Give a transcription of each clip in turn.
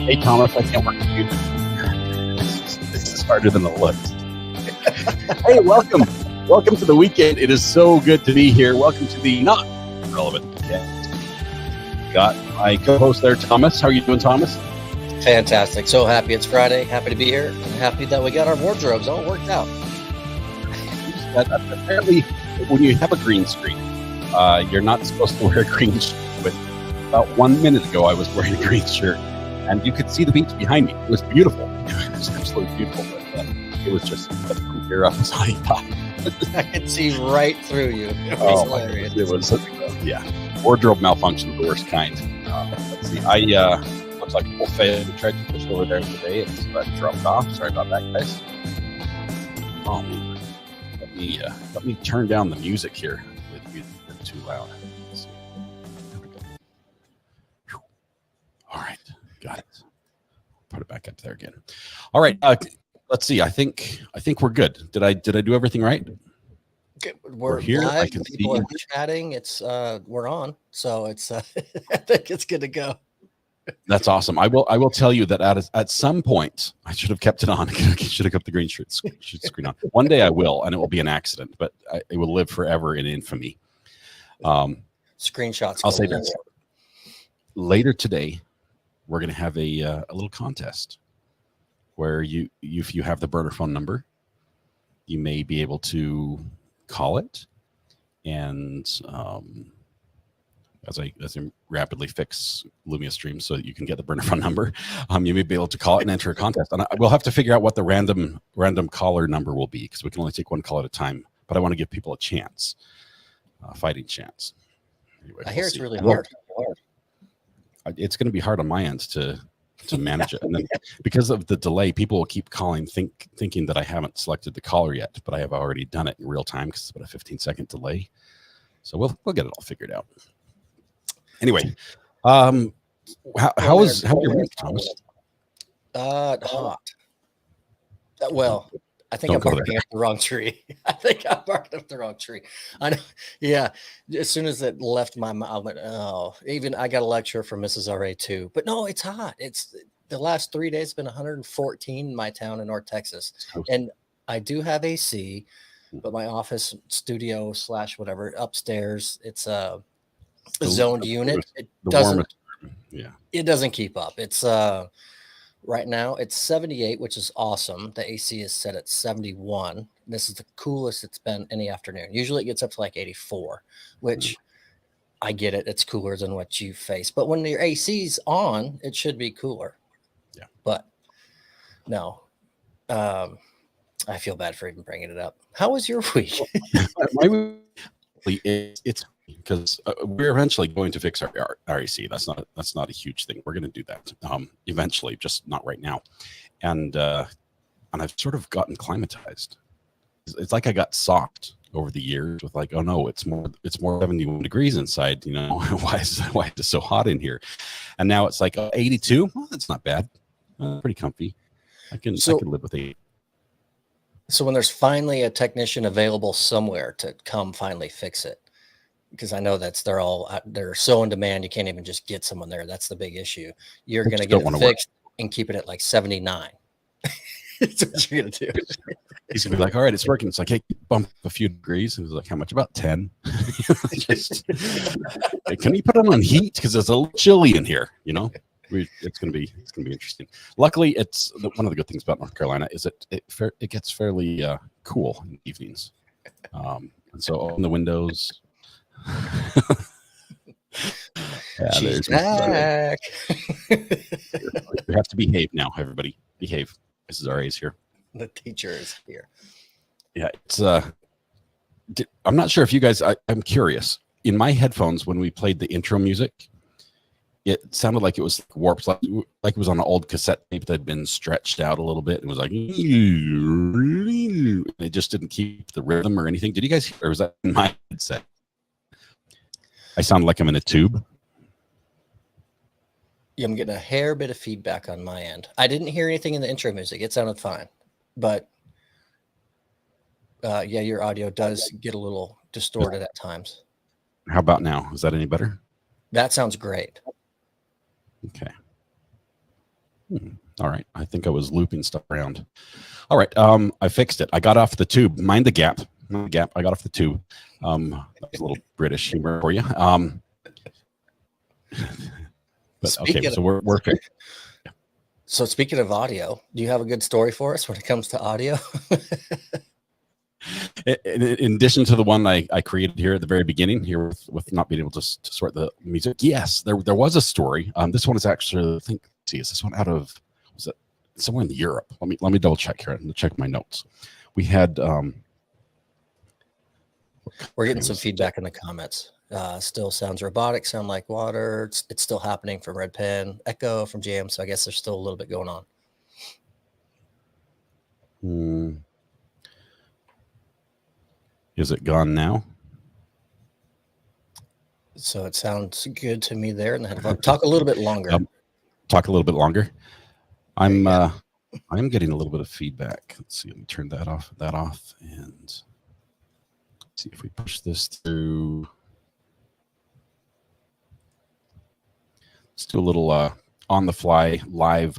Hey, Thomas, I can't work with you. This is harder than it looks. Hey, welcome. Welcome to the weekend. It is so good to be here. Welcome to the Not Relevant. Got my co-host there, Thomas. How are you doing, Thomas? Fantastic. So happy it's Friday. Happy to be here. And happy that we got our wardrobes all worked out. Apparently, when you have a green screen, you're not supposed to wear a green shirt. But about 1 minute ago, I was wearing a green shirt, and you could see the beach behind me. It was beautiful. It was absolutely beautiful. But it was just from here up as high top. I could see right through you. It was hilarious. It was, wardrobe malfunction of the worst kind. Let's see. Looks like a full fade. We tried to push over there today. It's dropped off. Sorry about that, guys. Oh, man. Let me turn down the music here. It's too loud. Let's see. There we go. Whew. All right, got it. Put it back up there again. All right. Let's see. I think we're good. Did I do everything right? Okay, we're here. Live. I can People see. are chatting. It's we're on, so it's. I think it's good to go. That's awesome. I will tell you that at some point I should have kept it on. I should have kept the green shirt screen on. One day I will, and it will be an accident, but it will live forever in infamy. Screenshots. I'll say this. Later today, we're going to have a little contest where if you have the burner phone number, you may be able to call it, and as I rapidly fix Lumia Stream so that you can get the burner phone number, you may be able to call it and enter a contest. And we'll have to figure out what the random caller number will be, because we can only take one call at a time. But I want to give people a chance, fighting chance. Anyway, I hear it's really hard. It's going to be hard on my end to manage it, and then because of the delay, people will keep calling, thinking that I haven't selected the caller yet, but I have already done it in real time because it's about a 15-second delay. So we'll get it all figured out. Anyway, how was your week, Thomas? Hot. Well, I think I'm barking up the wrong tree. I know. Yeah. As soon as it left my mouth, I went, oh, even I got a lecture from Mrs. RA too. But no, it's hot. It's the last 3 days been 114 in my town in North Texas. And I do have AC, but my office studio / whatever upstairs, it's a zoned unit. It doesn't keep up. It's right now it's 78, which is awesome. The AC is set at 71. This is the coolest it's been any afternoon. Usually it gets up to like 84, which I get it. It's cooler than what you face. But when your AC's on, it should be cooler. Yeah. But no, I feel bad for even bringing it up. How was your week? My week, it's because we're eventually going to fix our AC. That's not a huge thing. We're going to do that eventually, just not right now. And I've sort of gotten climatized. It's like I got soft over the years with like, oh no, it's more 71 degrees inside. You know, why is it so hot in here? And now it's like 82. Well, that's not bad. Pretty comfy. I can live with 80. So when there's finally a technician available somewhere to come finally fix it, because I know they're so in demand, you can't even just get someone there. That's the big issue. You're going to get it fixed and keep it at like 79. That's what you're going to do. He's going to be like, all right, it's working. It's like, hey, bump a few degrees. And he's like, how much? About 10. Hey, can you put it on heat? Because it's a little chilly in here, you know? It's going to be interesting. Luckily, it's one of the good things about North Carolina is it gets fairly cool in the evenings. And so open the windows. She's back. We have to behave now, everybody. Behave. Mrs. RA is here. The teacher is here. Yeah, it's I'm not sure if you guys. I'm curious. In my headphones, when we played the intro music, it sounded like it was warped, like it was on an old cassette tape that had been stretched out a little bit. It was like it just didn't keep the rhythm or anything. Did you guys hear? Or was that in my headset? I sound like I'm in a tube. Yeah, I'm getting a hair bit of feedback on my end. I didn't hear anything in the intro music. It sounded fine. But yeah, your audio does get a little distorted at times. How about now? Is that any better? That sounds great. Okay. All right. I think I was looping stuff around. All right. I fixed it. I got off the tube. Mind the gap. Mind the gap. I got off the tube. That was a little British humor for you. But okay, so we're working. So speaking of audio, do you have a good story for us when it comes to audio? In addition to the one I created here at the very beginning, here with not being able to sort the music, yes, there was a story. This one is actually, I think, is this one out of, was it somewhere in Europe? Let me double check here and check my notes. We had. We're getting some feedback in the comments. Still sounds robotic, sound like water. It's still happening from Red Pen, Echo from JM. So I guess there's still a little bit going on. Is it gone now? So it sounds good to me there. And talk a little bit longer. Talk a little bit longer. I'm getting a little bit of feedback. Let's see. Let me turn that off, and see if we push this through. Let's do a little on the fly live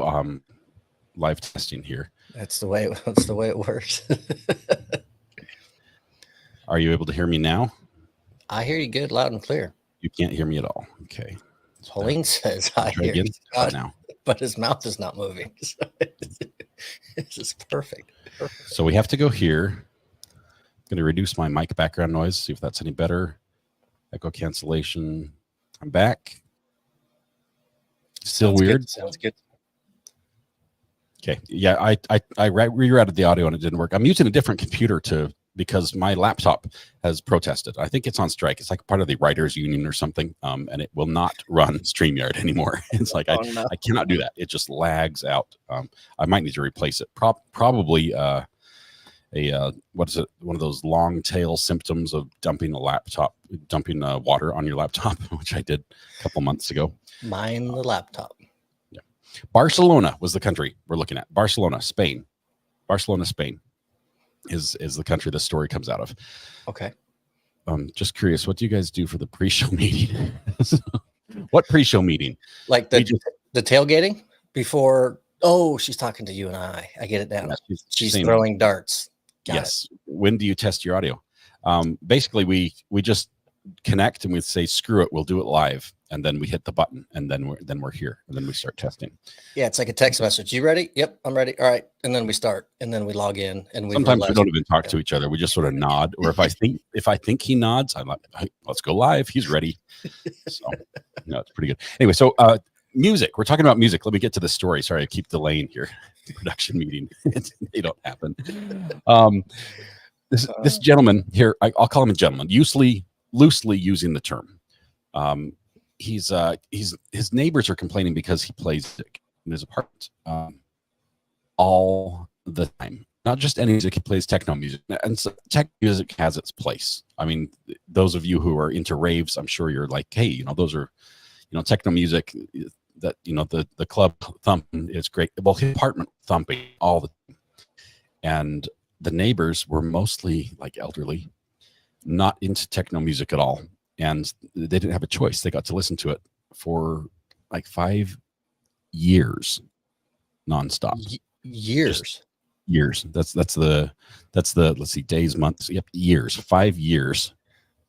testing here. That's the way it works. Are you able to hear me now? I hear you good, loud and clear. You can't hear me at all. Okay. Pauline says I hear you now, but his mouth is not moving. This is perfect. So we have to go here. I'm going to reduce my mic background noise, see if that's any better. Echo cancellation. I'm back. Still weird. Sounds good. Okay. Yeah, I rerouted the audio and it didn't work. I'm using a different computer because my laptop has protested. I think it's on strike. It's like part of the writers union or something, and it will not run StreamYard anymore. It's like I cannot do that. It just lags out. I might need to replace it. Probably what is it? One of those long tail symptoms of dumping water on your laptop, which I did a couple months ago. Mine the laptop. Yeah. Barcelona was the country we're looking at. Barcelona, Spain. Barcelona, Spain is the country this story comes out of. Okay. Just curious, what do you guys do for the pre-show meeting? What pre-show meeting? Like the tailgating before. Oh, she's talking to you and I. I get it now. Yeah, she's throwing darts. Yes. When do you test your audio? Basically, we just connect and we say, screw it, we'll do it live. And then we hit the button and then we're here and then we start testing. Yeah, it's like a text message. You ready? Yep, I'm ready. All right. And then we start and then we log in and sometimes we don't even talk to each other. We just sort of nod. Or if I think he nods, I'm like, hey, let's go live. He's ready. So it's pretty good. Anyway, so music. We're talking about music. Let me get to the story. Sorry, I keep delaying here. Production meeting. They don't happen. This gentleman here, I'll call him a gentleman, loosely using the term. His neighbors are complaining because he plays music in his apartment all the time. Not just any music, he plays techno music. And so tech music has its place. I mean, those of you who are into raves, I'm sure you're like, hey, those are, techno music that, the club thumping is great. Well, his apartment thumping all the time. And the neighbors were mostly like elderly, not into techno music at all. And they didn't have a choice. They got to listen to it for like 5 years, nonstop. Years. That's the let's see, days, months. Yep, years. 5 years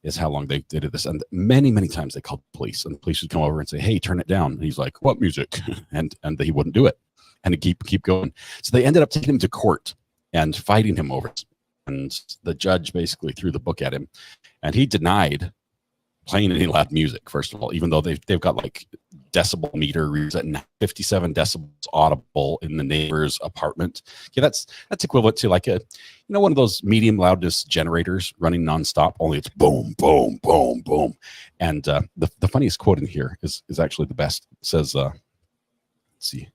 is how long they did this. And many, many times they called the police, and the police would come over and say, "Hey, turn it down." And he's like, "What music?" and he wouldn't do it, and he'd keep going. So they ended up taking him to court and fighting him over it. And the judge basically threw the book at him, and he denied playing any loud music, first of all, even though they've got like decibel meter readers at 57 decibels audible in the neighbor's apartment. Okay, that's equivalent to like one of those medium loudness generators running nonstop, only it's boom, boom, boom, boom. And the funniest quote in here is actually the best. It says, let's see.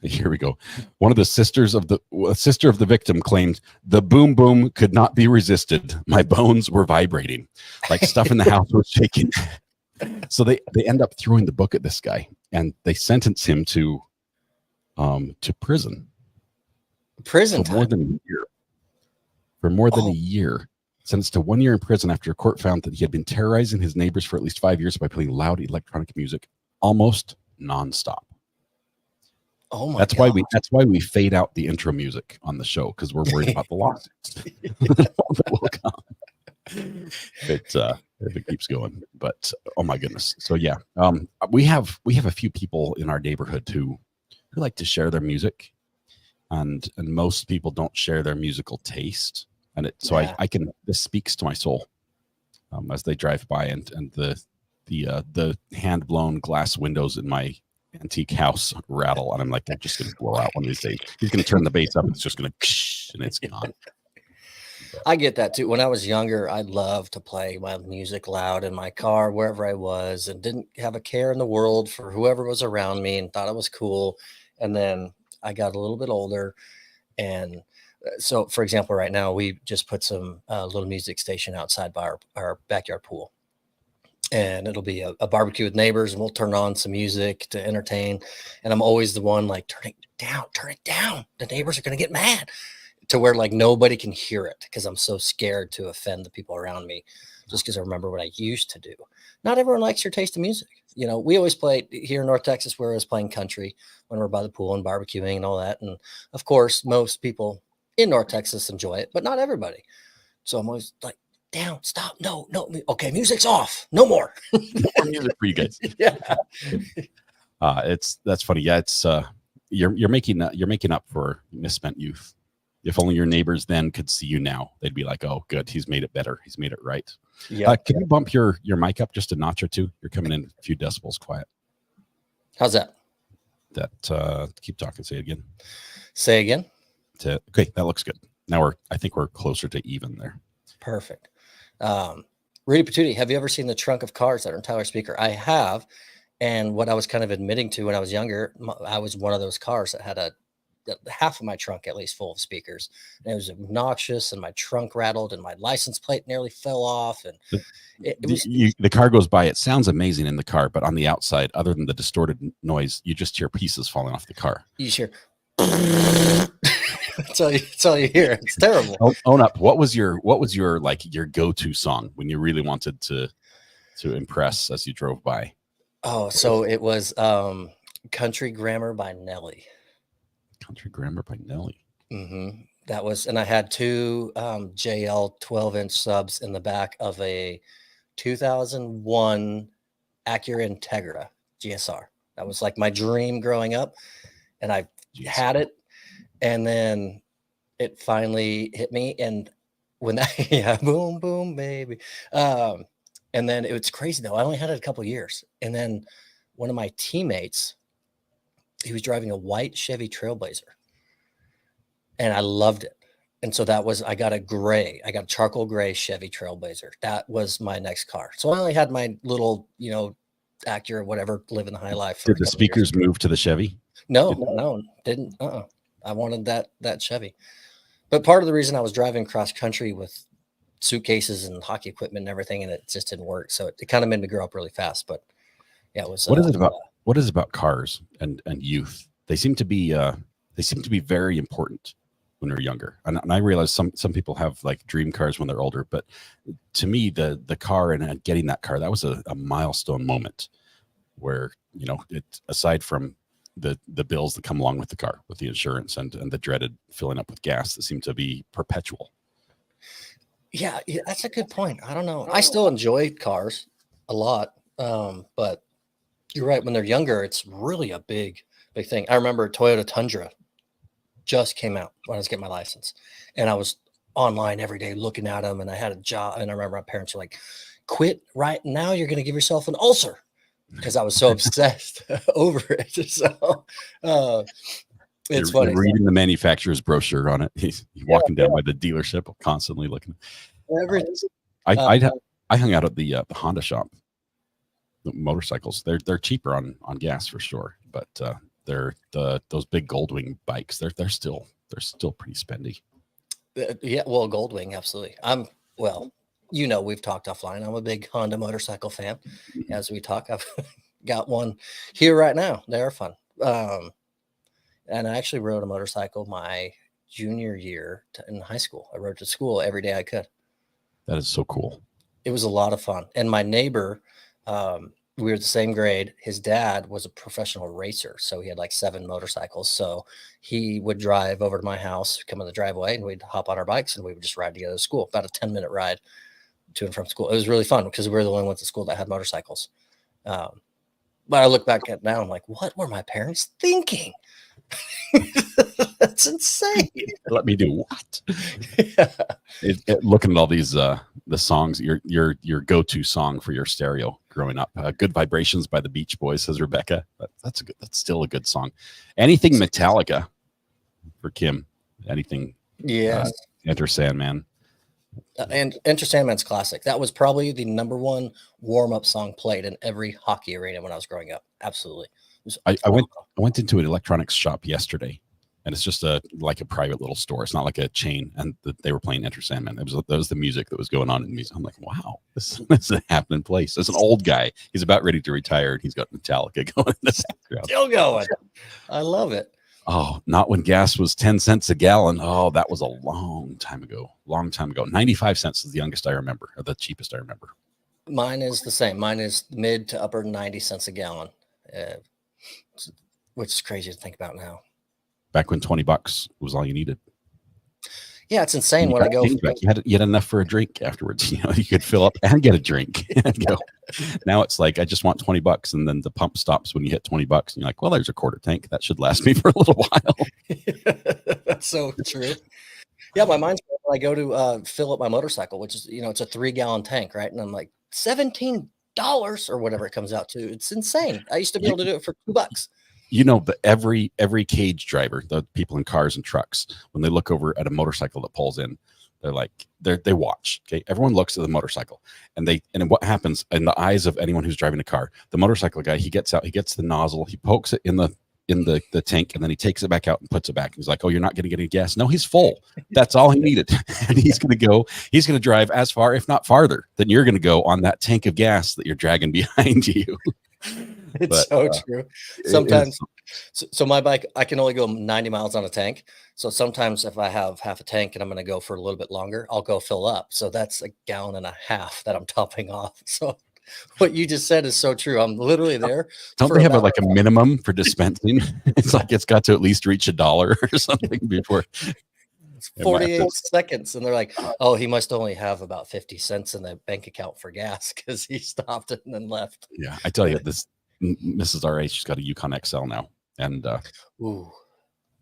Here we go. One of the sister of the victim claimed, "The boom boom could not be resisted. My bones were vibrating, like stuff in the house was shaking." So they end up throwing the book at this guy, and they sentence him to prison. Prison for more than a year. For more than a year, sentenced to 1 year in prison after a court found that he had been terrorizing his neighbors for at least 5 years by playing loud electronic music almost nonstop. Oh my That's God. that's why we fade out the intro music on the show, because we're worried about the lawsuits that will come if it keeps going. But oh my goodness. So yeah, we have a few people in our neighborhood who like to share their music, and most people don't share their musical taste. And I can, this speaks to my soul as they drive by, and the hand blown glass windows in my antique house rattle, and I'm like, they're just going to blow out one of these days. He's going to turn the bass up, and it's just going to, and it's gone. I get that too. When I was younger, I loved to play my music loud in my car, wherever I was, and didn't have a care in the world for whoever was around me and thought it was cool. And then I got a little bit older. And so, for example, right now, we just put some little music station outside by our backyard pool. And it'll be a barbecue with neighbors, and we'll turn on some music to entertain. And I'm always the one like, turn it down. The neighbors are going to get mad, to where like nobody can hear it, because I'm so scared to offend the people around me, just because I remember what I used to do. Not everyone likes your taste of music. You know, we always play here in North Texas, where I was playing country when we're by the pool and barbecuing and all that. And of course, most people in North Texas enjoy it, but not everybody. So I'm always like, down, stop, no, okay, music's off, no more. No more music for you guys. Yeah. That's funny. Yeah, it's you're making up for misspent youth. If only your neighbors then could see you now, they'd be like, oh, good, he's made it better, he's made it right. Yeah. Can you bump your mic up just a notch or two? You're coming in a few decibels quiet. How's that? Keep talking. Say it again. Say again. Okay, that looks good. Now I think we're closer to even there. Perfect. Rudy Patootie, have you ever seen the trunk of cars that are in Tyler speaker? I have. And what I was kind of admitting to when I was younger, I was one of those cars that had half of my trunk at least full of speakers, and it was obnoxious, and my trunk rattled, and my license plate nearly fell off. And the car goes by. It sounds amazing in the car, but on the outside, other than the distorted noise, you just hear pieces falling off the car. You hear. That's all you hear. It's terrible. Own up. What was your like your go-to song when you really wanted to impress as you drove by? Oh, so it was Country Grammar by Nelly. Country Grammar by Nelly. Mm-hmm. That was, and I had two JL 12-inch subs in the back of a 2001 Acura Integra GSR. That was like my dream growing up, and I had it, and then it finally hit me, and when that, yeah, boom, boom, baby. And then it was crazy though. I only had it a couple years, and then one of my teammates, he was driving a white Chevy Trailblazer, and I loved it. And so I got a charcoal gray Chevy Trailblazer. That was my next car. So I only had my little, Acura, whatever, living the high life. Did the speakers move to the Chevy? No, didn't. I wanted that Chevy. But part of the reason I was driving cross country with suitcases and hockey equipment and everything, and it just didn't work. So it kind of made me grow up really fast. But yeah, it was. What is it about cars and youth? They seem to be very important when they're younger. And I realize some people have like dream cars when they're older, but to me, the car and getting that car, that was a milestone moment where, it, aside from the bills that come along with the car, with the insurance and the dreaded filling up with gas that seem to be perpetual. Yeah, that's a good point. I don't know. I still enjoy cars a lot. But you're right. When they're younger, it's really a big thing. I remember Toyota Tundra just came out when I was getting my license, and I was online every day looking at them, and I had a job, and I remember my parents were like, quit right now, you're going to give yourself an ulcer, because I was so obsessed over it. So it's funny. You're reading the manufacturer's brochure on it. He's walking down by the dealership, constantly looking. Everything. I hung out at the Honda shop. The motorcycles, they're cheaper on gas for sure, but they're those big Goldwing bikes. They're still pretty spendy. Yeah, well, Goldwing, absolutely. We've talked offline. I'm a big Honda motorcycle fan. As we talk, I've got one here right now. They are fun. And I actually rode a motorcycle my junior year in high school. I rode to school every day I could. That is so cool. It was a lot of fun. And my neighbor, we were the same grade. His dad was a professional racer, so he had like 7 motorcycles. So he would drive over to my house, come in the driveway, and we'd hop on our bikes and we would just ride together to school. About a 10-minute ride to and from school. It was really fun because we were the only ones at school that had motorcycles. But I look back at it now, I'm like, what were my parents thinking? That's insane. Let me do what? Yeah. Looking at all these the songs, your go-to song for your stereo growing up. Good Vibrations by the Beach Boys, says Rebecca. That's still a good song. Anything Metallica for Kim. Anything. Yes. Enter Sandman. And Enter Sandman's classic. That was probably the #1 warm-up song played in every hockey arena when I was growing up. Absolutely. I went into an electronics shop yesterday, and it's just like a private little store. It's not like a chain, and they were playing Enter Sandman. That was the music that was going on in the music. I'm like, wow, this is a happening place. There's an old guy. He's about ready to retire, and he's got Metallica going in the background. Still going. I love it. Oh, not when gas was 10 cents a gallon. Oh, that was a long time ago. 95 cents is the youngest I remember, or the cheapest I remember. Mine is the same. Mine is mid to upper 90 cents a gallon, which is crazy to think about now. Back when $20 was all you needed. Yeah, it's insane when I go. You had enough for a drink afterwards. You could fill up and get a drink and go. Now it's like, I just want $20, and then the pump stops when you hit $20, and you're like, well, there's a quarter tank. That should last me for a little while. That's so true. Yeah, my mind's when I go to fill up my motorcycle, which is, it's a 3-gallon tank, right? And I'm like, $17 or whatever it comes out to. It's insane. I used to be able to do it for $2. But every cage driver, the people in cars and trucks, when they look over at a motorcycle that pulls in, they're like, they watch. Okay, everyone looks at the motorcycle, and what happens in the eyes of anyone who's driving a car, the motorcycle guy, he gets out, he gets the nozzle, he pokes it in the tank, and then he takes it back out and puts it back. He's like, oh, you're not going to get any gas. No, he's full. That's all he needed. And he's going to drive as far, if not farther, than you're going to go on that tank of gas that you're dragging behind you. It's so true. Sometimes, so my bike, I can only go 90 miles on a tank. So sometimes if I have half a tank and I'm going to go for a little bit longer, I'll go fill up. So that's 1.5 gallons that I'm topping off. So what you just said is so true. I'm literally there. Don't they have a minimum for dispensing? It's like it's got to at least reach $1 or something before. 48 seconds, and they're like, oh, he must only have about 50 cents in the bank account for gas because he stopped it and then left. Yeah, I tell you, this Mrs. R.A., she's got a Yukon XL now, and ooh,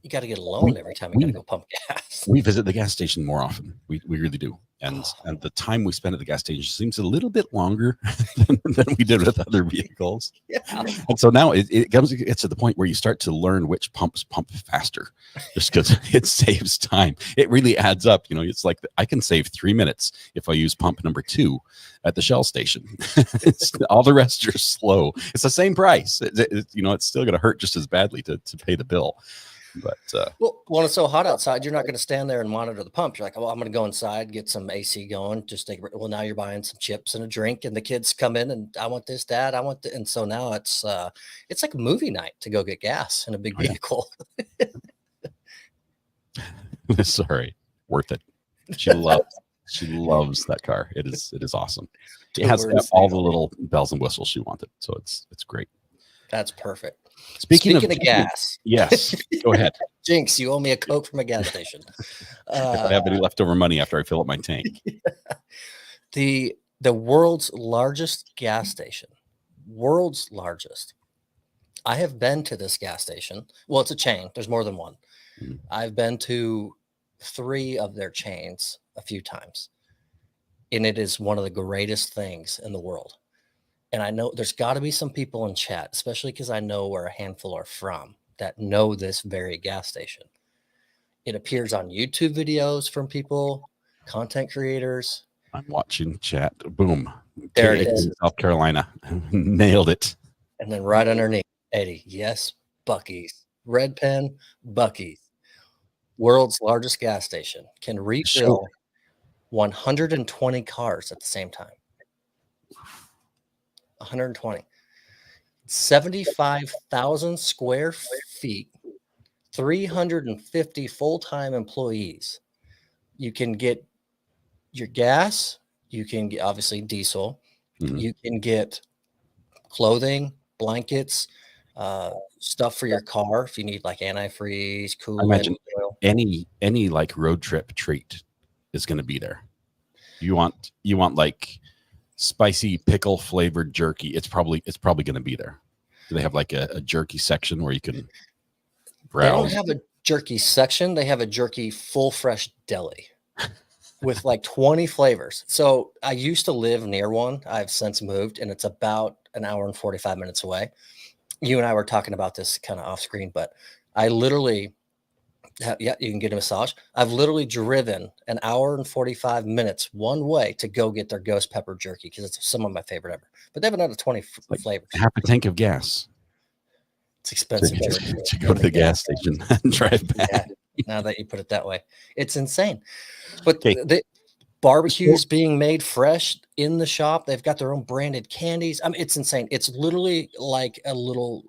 you got to get a loan every time you got to go pump gas. We visit the gas station more often. We really do. And the time we spend at the gas station seems a little bit longer than we did with other vehicles. Yeah. And so now it gets to the point where you start to learn which pumps pump faster, just because it saves time. It really adds up. It's like I can save 3 minutes if I use pump number 2 at the Shell station. All the rest are slow. It's the same price. It's still going to hurt just as badly to pay the bill. But when it's so hot outside, you're not going to stand there and monitor the pump. You're like, well, I'm going to go inside, get some AC going. Now you're buying some chips and a drink, and the kids come in and I want this, Dad. I want that. And so now it's like a movie night to go get gas in a big vehicle. Sorry, worth it. She loves that car. It is awesome. It has all the little bells and whistles she wanted, so it's great. That's perfect. Speaking of gas, yes, go ahead. Jinx, you owe me a Coke from a gas station. If I have any leftover money after I fill up my tank. The world's largest gas station, world's largest. I have been to this gas station. Well, it's a chain. There's more than one. Mm-hmm. I've been to 3 of their chains a few times, and it is one of the greatest things in the world. And I know there's got to be some people in chat, especially because I know where a handful are from, that know this very gas station. It appears on YouTube videos from people, content creators. I'm watching chat. Boom. There it is. South Carolina. Nailed it. And then right underneath, Eddie, yes, Buc-ee's. Red pen, Buc-ee's. World's largest gas station can refill 120 cars at the same time. 120. 75,000 square feet, 350 full-time employees. You can get your gas, you can get obviously diesel, you can get clothing, blankets, stuff for your car if you need like antifreeze, I coolant, imagine oil. any like road trip treat is going to be there. You want like spicy pickle flavored jerky. It's probably going to be there. Do they have like a jerky section where you can browse? They don't have a jerky section. They have a jerky full fresh deli with like 20 flavors. So I used to live near one. I've since moved, and it's about an hour and 45 minutes away. You and I were talking about this kind of off screen, but I literally yeah, you can get a massage. I've literally driven an hour and 45 minutes one way to go get their ghost pepper jerky because it's some of my favorite ever. But they have another 20 flavors. Half a tank of gas. It's expensive to go to the gas station and drive back. Yeah, now that you put it that way, it's insane. But the barbecues being made fresh in the shop. They've got their own branded candies. I mean, it's insane. It's literally like a little,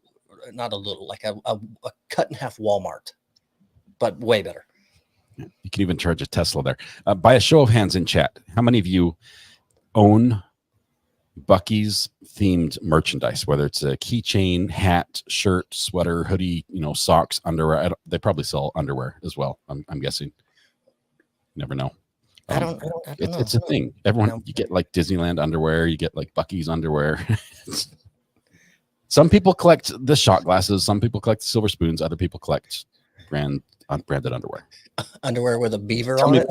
not a little, like a cut in half Walmart, but way better. You can even charge a Tesla there. By a show of hands in chat, how many of you own Buc-ee's themed merchandise, whether it's a keychain, hat, shirt, sweater, hoodie, socks, underwear? They probably sell underwear as well. I'm guessing. You never know. I don't know. It's a thing. Everyone, you get like Disneyland underwear, you get like Buc-ee's underwear. Some people collect the shot glasses. Some people collect the silver spoons. Other people collect unbranded underwear. Underwear with a beaver on it.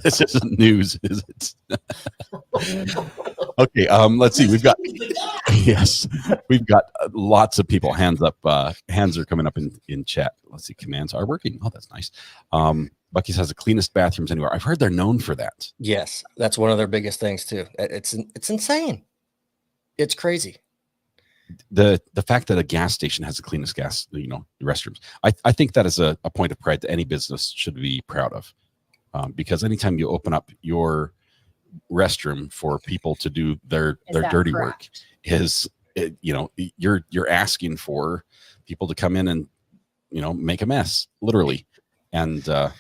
This isn't news, is it? Okay, let's see. We've got lots of people. Hands up. Hands are coming up in chat. Let's see. Commands are working. Oh, that's nice. Buc-ee's has the cleanest bathrooms anywhere. I've heard they're known for that. Yes, that's one of their biggest things too. It's insane. It's crazy. The fact that a gas station has the cleanest restrooms. I think that is a point of pride that any business should be proud of. Because anytime you open up your restroom for people to do their dirty work, you're asking for people to come in and make a mess, literally, and so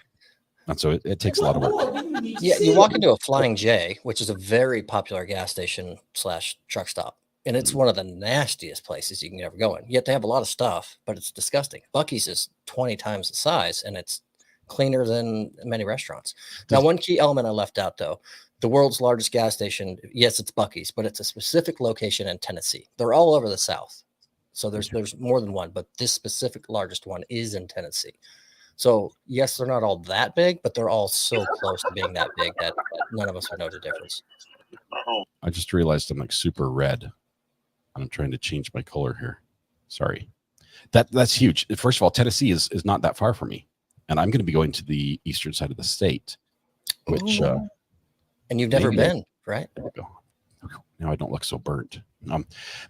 it takes a lot of work. Yeah, you walk into a Flying J, which is a very popular gas station / truck stop, and it's one of the nastiest places you can ever go in. Yet they have a lot of stuff, but it's disgusting. Buc-ee's is 20 times the size, and it's cleaner than many restaurants. Now, one key element I left out, though, the world's largest gas station, yes, it's Buc-ee's, but it's a specific location in Tennessee. They're all over the South. So there's more than one, but this specific largest one is in Tennessee. So yes, they're not all that big, but they're all so close to being that big that none of us would know the difference. I just realized I'm like super red. I'm trying to change my color here. Sorry. That's huge. First of all, Tennessee is not that far from me. And I'm going to be going to the eastern side of the state, which and you've never been, right? There we go. Now I don't look so burnt.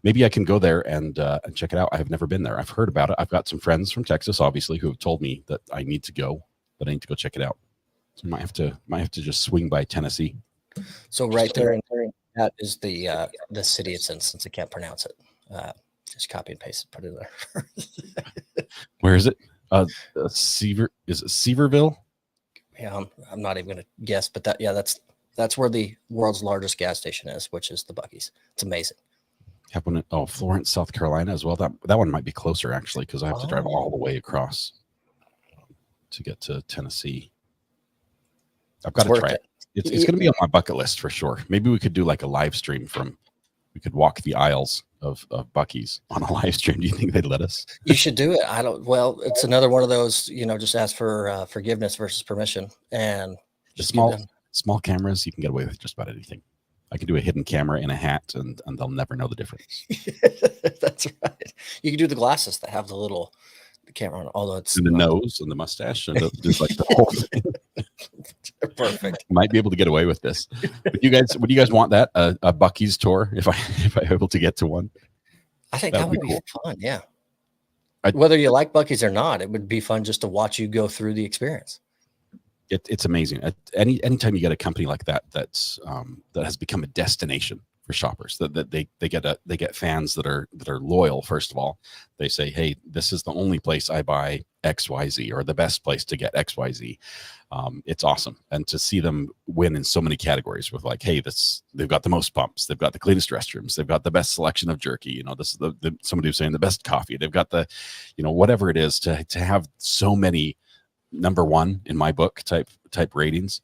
Maybe I can go there and check it out. I have never been there. I've heard about it. I've got some friends from Texas, obviously, who have told me that I need to go, but I need to go check it out. So I might have to just swing by Tennessee. So right there, that is the city it's in, since I can't pronounce it. Just copy and paste it, put it there. Where is it? Seaver, is it Seaverville? Yeah, I'm not even gonna guess, but that's where the world's largest gas station is, which is the Buc-ee's. It's amazing. Have one at Florence, South Carolina as well. That one might be closer actually, because I have to drive all the way across to get to Tennessee. I've got to try it. It's going to be on my bucket list for sure. Maybe we could do like a live stream we could walk the aisles of Buc-ee's on a live stream. Do you think they'd let us? You should do it. Well, it's another one of those, just ask for forgiveness versus permission, and just small cameras. You can get away with just about anything. I can do a hidden camera in a hat, and they'll never know the difference. That's right. You can do the glasses that have the little camera on, although it's and the nose and the mustache and just like the whole thing. Perfect. Might be able to get away with this. Would you guys want that a Buc-ee's tour if I'm able to get to one? I think that would be cool. Fun. Yeah. Whether you like Buc-ee's or not, it would be fun just to watch you go through the experience. It's amazing. Anytime you get a company like that that has become a destination for shoppers, that they get fans that are loyal. First of all, they say, hey, this is the only place I buy XYZ or the best place to get XYZ. It's awesome. And to see them win in so many categories with like, hey, they've got the most pumps, they've got the cleanest restrooms, they've got the best selection of jerky, you know, this is somebody was saying the best coffee, they've got the, you know, whatever it is, to have so many number one in my book type ratings.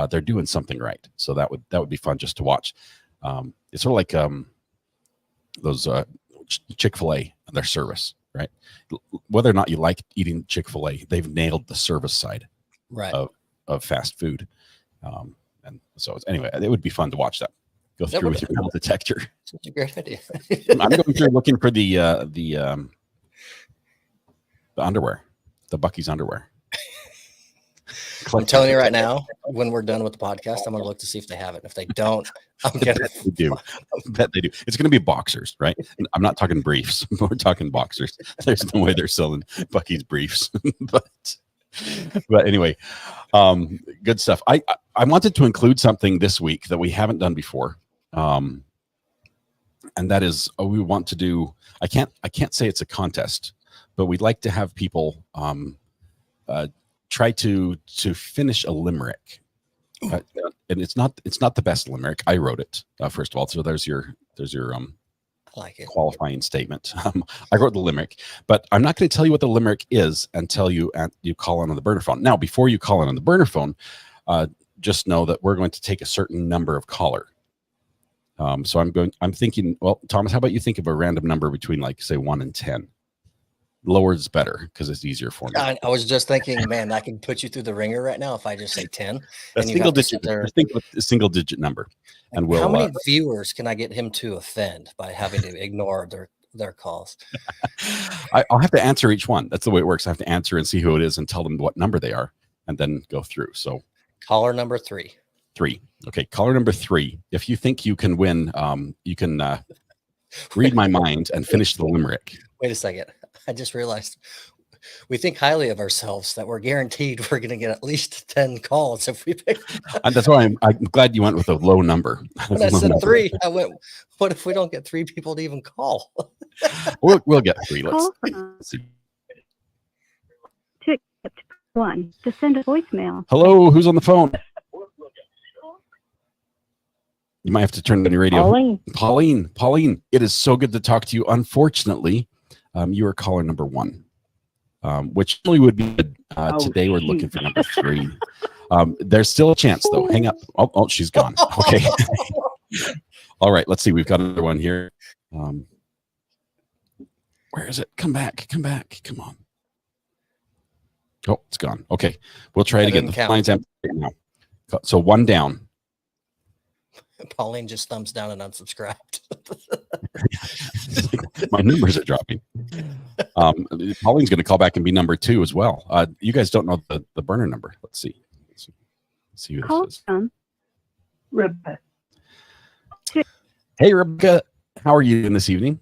They're doing something right. So that would be fun just to watch. It's sort of like those Chick-fil-A and their service, right? Whether or not you like eating Chick-fil-A, they've nailed the service side of fast food. And so anyway, it would be fun to watch that. Go through with your metal detector. Such a great idea. I'm going through looking for the underwear, the Buc-ee's underwear. I'm telling you right now, when we're done with the podcast, I'm going to look to see if they have it. If they don't, I'm going to. They do. I bet they do. It's going to be boxers, right? I'm not talking briefs. We're talking boxers. There's no way they're selling Buc-ee's briefs. but anyway, good stuff. I wanted to include something this week that we haven't done before. And that is, we want to do, I can't say it's a contest, but we'd like to have people try to finish a limerick. And it's not the best limerick. I wrote it, first of all. So there's your I like it. Qualifying statement. I wrote the limerick, but I'm not going to tell you what the limerick is until you call in on the burner phone. Now, before you call in on the burner phone, just know that we're going to take a certain number of caller. So I'm thinking, well, Thomas, how about you think of a random number between, like, say 1 and 10? Lower is better because it's easier for me. I was just thinking, man, I can put you through the ringer right now if I just say 10. Single digit. Think of a single digit number. And how many viewers can I get him to offend by having to ignore their calls? I'll have to answer each one. That's the way it works. I have to answer and see who it is and tell them what number they are, and then go through. So caller number 3. 3. Okay, caller number 3. If you think you can win, you can read my mind and finish the limerick. Wait a second. I just realized we think highly of ourselves that we're guaranteed we're going to get at least 10 calls if we pick. And that's why I'm glad you went with a low number. When I said 3, I went, what if we don't get 3 people to even call? We'll get 3. Let's see. Tick 1 to send a voicemail. Hello, who's on the phone? You might have to turn on your radio. Pauline, it is so good to talk to you. Unfortunately, you are caller number 1, which only would be today. We're looking for number 3. There's still a chance, though. Hang up. Oh, she's gone. Okay. All right. Let's see. We've got another one here. Where is it? Come back. Come on. Oh, it's gone. Okay. We'll try it again. The line's empty right now. So 1 down. Pauline just thumbs down and unsubscribed. My numbers are dropping. Pauline's going to call back and be number 2 as well. You guys don't know the burner number. Let's see who this is. Rebecca. Hey, Rebecca. How are you doing this evening?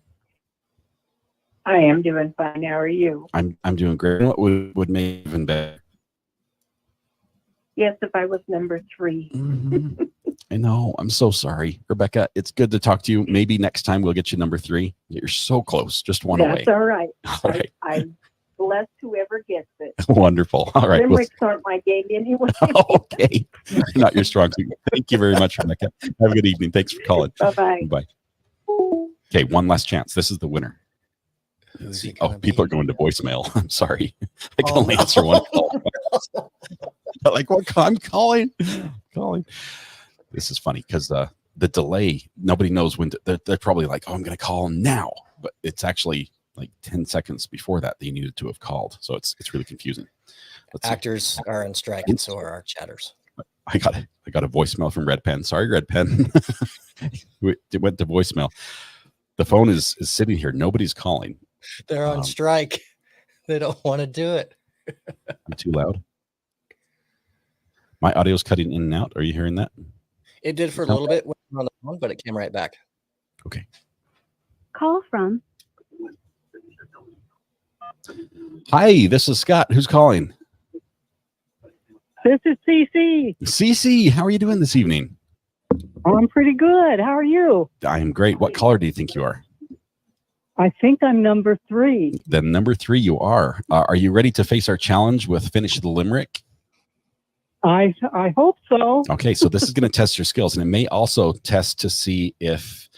I am doing fine. How are you? I'm doing great. What would make it even better? Yes, if I was number 3. Mm-hmm. I know. I'm so sorry, Rebecca. It's good to talk to you. Maybe next time we'll get you number 3. You're so close. Just one away. That's all right. All right. I'm blessed whoever gets it. Wonderful. All right. Limericks aren't my game anyway. Okay. Not your strong suit. Thank you very much, Rebecca. Have a good evening. Thanks for calling. Bye-bye. Bye. Okay, one last chance. This is the winner. People are going to voicemail. I'm sorry. I can only answer one call. Like, what? I'm calling. This is funny because the delay, nobody knows when they're probably like, I'm going to call now, but it's actually like 10 seconds before that you needed to have called. So it's really confusing. Actors are on strike, and so are our chatters. I got a voicemail from Red Pen. Sorry, Red Pen. It went to voicemail. The phone is sitting here. Nobody's calling. They're on strike. They don't want to do it. I'm too loud. My audio's cutting in and out. Are you hearing that? It did for a little bit when we were on the phone, but it came right back. Okay. Call from. Hi, this is Scott. Who's calling? This is CC. CC, how are you doing this evening? Oh, I'm pretty good. How are you? I am great. What caller do you think you are? I think I'm number 3. Then number 3 you are. Are you ready to face our challenge with Finish the Limerick? I hope so. Okay, so this is going to test your skills, and it may also test to see if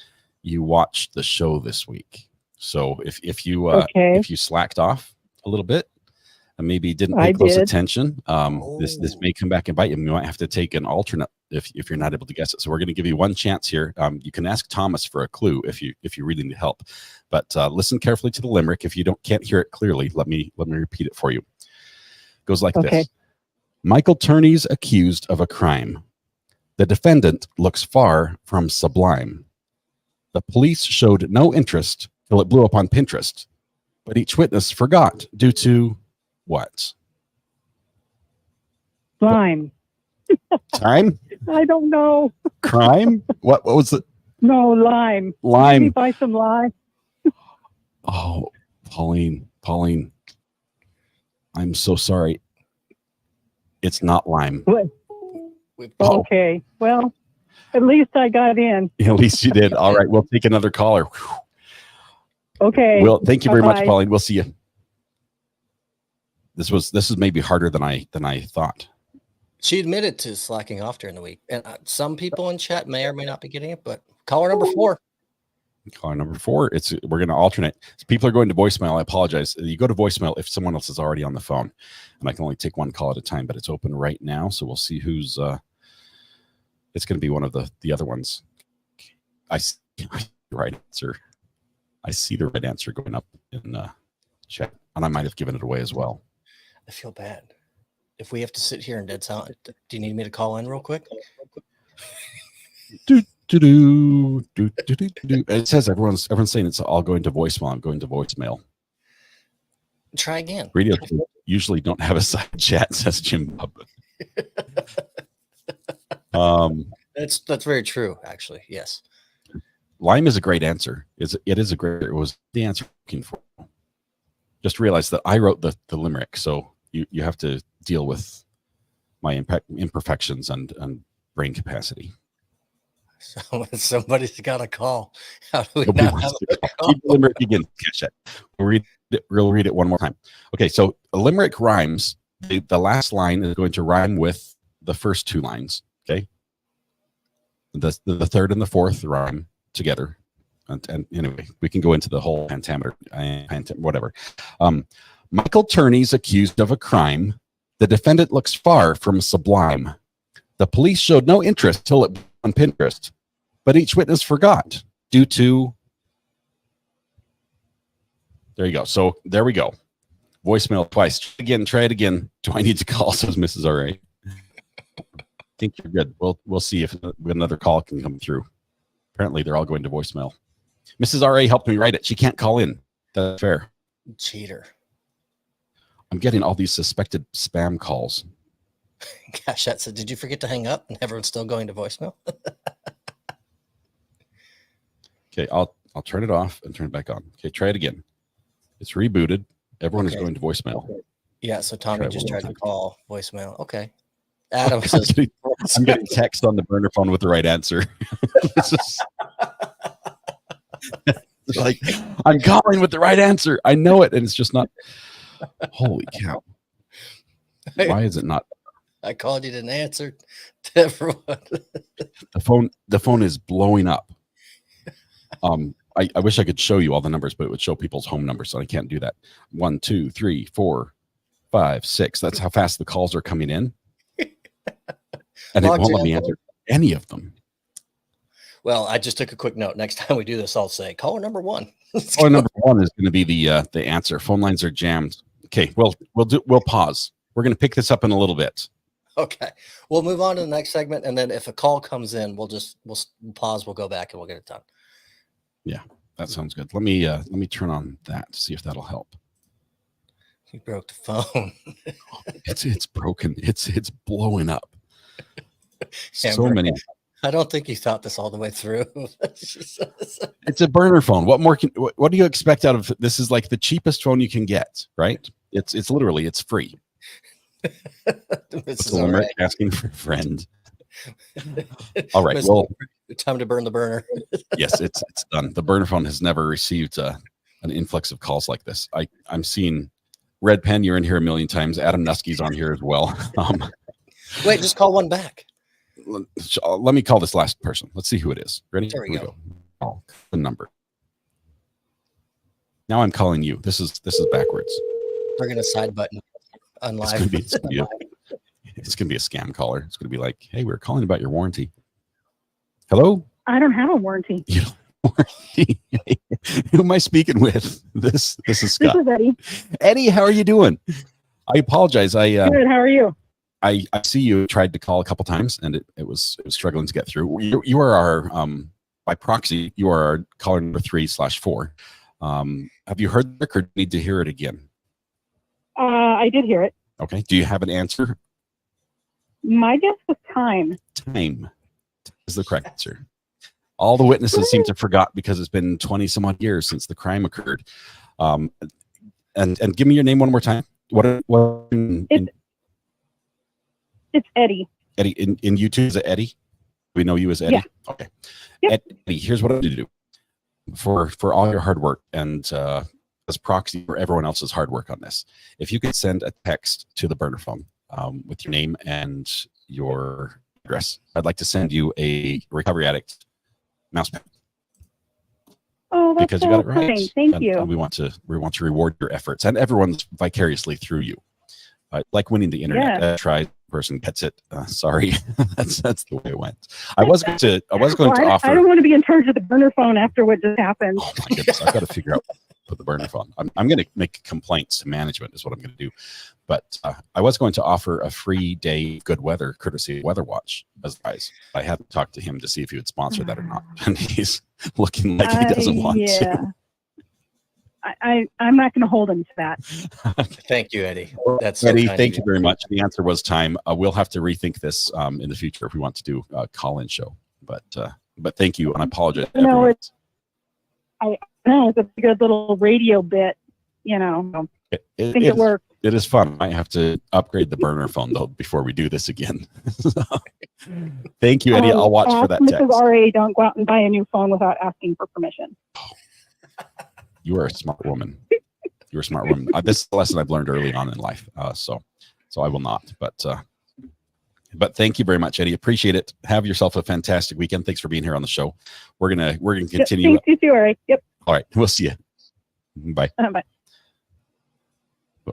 you watched the show this week. So if you slacked off a little bit and maybe didn't pay close attention, this may come back and bite you. You might have to take an alternate if you're not able to guess it. So we're going to give you one chance here. You can ask Thomas for a clue if you really need help, but listen carefully to the limerick. If you can't hear it clearly, let me repeat it for you. It goes like this. Michael Turney's accused of a crime. The defendant looks far from sublime. The police showed no interest till it blew up on Pinterest, but each witness forgot due to what? Slime. Time? I don't know. Crime? What was it? No, lime. Lime. Maybe buy some lime. Oh, Pauline, I'm so sorry. It's not lime. Okay. Well, at least I got in. At least you did. All right, we'll take another caller. Okay. Well, thank you very much, Bye-bye. Pauline. We'll see you. This is maybe harder than I thought. She admitted to slacking off during the week, and some people in chat may or may not be getting it. But caller number 4. Caller number 4. We're going to alternate. People are going to voicemail. I apologize. You go to voicemail if someone else is already on the phone, and I can only take one call at a time. But it's open right now, so we'll see who's. It's going to be one of the other ones. I see the right answer. I see the right answer going up in chat, and I might have given it away as well. I feel bad. If we have to sit here in dead silence, do you need me to call in real quick? It says everyone's saying it's all going to voicemail. I'm going to voicemail. Try again. Radio usually don't have a side chat, says Jim Bob. That's very true, actually. Yes. Lime is a great answer. It was the answer I'm looking for. Just realized that I wrote the limerick, so you have to deal with my imperfections and brain capacity. So somebody's got a call. How do we Nobody not wants have to keep the limerick again. Catch it. We'll read it one more time. Okay, so a limerick rhymes. The last line is going to rhyme with the first 2 lines. Okay. The third and the fourth rhyme together. And anyway, we can go into the whole pentameter, whatever. Michael Turney's accused of a crime. The defendant looks far from sublime. The police showed no interest till it on Pinterest, but each witness forgot due to. There you go. So there we go. Voicemail twice. Try it again. Do I need to call? Says Mrs. R.A. I think you're good. We'll see if another call can come through. Apparently, they're all going to voicemail. Mrs. R.A. helped me write it. She can't call in. That's fair. Cheater. I'm getting all these suspected spam calls. Gosh, that said, did you forget to hang up and everyone's still going to voicemail? Okay, I'll turn it off and turn it back on. Okay, try it again. It's rebooted. Everyone is going to voicemail. Yeah, so Tommy just tried to call voicemail. Okay. Adam says, I'm getting text on the burner phone with the right answer. It's like, I'm calling with the right answer. I know it, and it's just not. Holy cow. Why is it not? I called, you didn't answer. To everyone. The phone is blowing up. I wish I could show you all the numbers, but it would show people's home numbers, so I can't do that. 1, 2, 3, 4, 5, 6. That's how fast the calls are coming in. And it won't let me answer any of them. Well, I just took a quick note. Next time we do this, I'll say caller number 1. Caller number 1 is going to be the answer. Phone lines are jammed. Okay, we'll pause. We're going to pick this up in a little bit. Okay, we'll move on to the next segment, and then if a call comes in, we'll pause. We'll go back and we'll get it done. Yeah, that sounds good. Let me turn on that to see if that'll help. You broke the phone. It's broken. It's blowing up. Amber, Many. I don't think you thought this all the way through. It's a burner phone. What do you expect out of this? Is like the cheapest phone you can get, right? It's literally it's free. This is asking for a friend. All right. Time to burn the burner. Yes, it's done. The burner phone has never received an influx of calls like this. I'm seeing Red Pen. You're in here a million times. Adam Nusky's on here as well. Wait, just call one back. Let me call this last person. Let's see who it is. Ready? There we go. Call the number. Now I'm calling you. This is backwards. They're gonna side button on live. It's gonna be a scam caller. It's gonna be like, hey, we're calling about your warranty. Hello? I don't have a warranty. You don't warranty. Who am I speaking with? This is Scott. This is Eddie. Eddie, how are you doing? I apologize. Good. How are you? I see you tried to call a couple times and it was struggling to get through. You are our by proxy, you are our caller number 3/4. Have you heard the or do you need to hear it again? I did hear it. Okay. Do you have an answer? My guess was time. Time is the correct answer. All the witnesses seem to have forgot because it's been 20 some odd years since the crime occurred. And give me your name one more time. It's Eddie. Eddie in YouTube, is it Eddie? We know you as Eddie. Yeah. Okay. Yep. Eddie, here's what I'm going to do for all your hard work and as proxy for everyone else's hard work on this. If you could send a text to the burner phone with your name and your address, I'd like to send you a recovery addict mouse pad. Oh, that's because you got it right. kind. Thank and, you. And we want to reward your efforts and everyone's vicariously through you. Like winning the internet. Yeah. Try person gets it. Sorry, that's the way it went. I was going to offer. I don't want to be in charge of the burner phone after what just happened. Oh my goodness, I've got to figure out what to put the burner phone. I'm going to make complaints to management is what I'm going to do. But I was going to offer a free day of good weather courtesy of Weather Watch as advice. I hadn't talked to him to see if he would sponsor that or not, and he's looking like he doesn't want to. I'm not going to hold him to that. Thank you, Eddie. That's Eddie. Thank you very much. The answer was time. We'll have to rethink this in the future if we want to do a call-in show. But thank you, and I apologize. I know it's a good little radio bit. You know, I think it works. It is fun. I have to upgrade the burner phone though before we do this again. Thank you, Eddie. I'll watch for that text. Mrs. RA, don't go out and buy a new phone without asking for permission. You are a smart woman. You're a smart woman. This is a lesson I've learned early on in life. So I will not. But thank you very much, Eddie. Appreciate it. Have yourself a fantastic weekend. Thanks for being here on the show. We're gonna continue. Thanks, you too, all right. Yep. All right. We'll see you. Bye. Bye.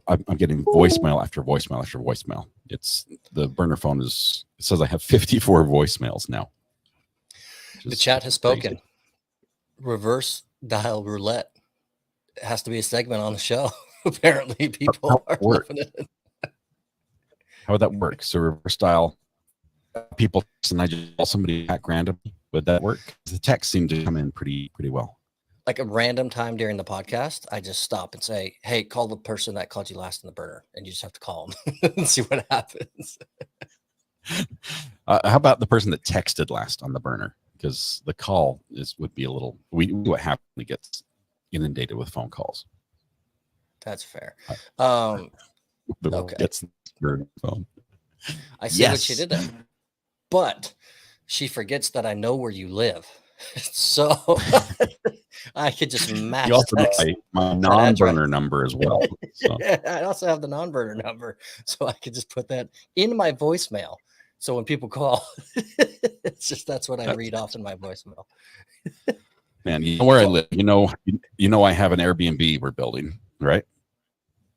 I'm getting voicemail after voicemail after voicemail. It's the burner phone it says I have 54 voicemails now. The chat has spoken. Reverse dial roulette. It has to be a segment on the show. Apparently, people are loving it. How would that work? So reverse dial people, and I just call somebody back randomly. Would that work? The text seemed to come in pretty well. Like a random time during the podcast, I just stop and say, "Hey, call the person that called you last in the burner," and you just have to call them and see what happens. How about the person that texted last on the burner? Because the call would be a little. We what happens when it gets inundated with phone calls. That's fair. Okay. Gets the phone. I see what she did there, but she forgets that I know where you live, so I could just match. You also know my non-burner number as well. So. Yeah, I also have the non-burner number, so I could just put that in my voicemail. So when people call, it's just that's what I read off in my voicemail. Man, you know where I live. You know I have an Airbnb we're building, right?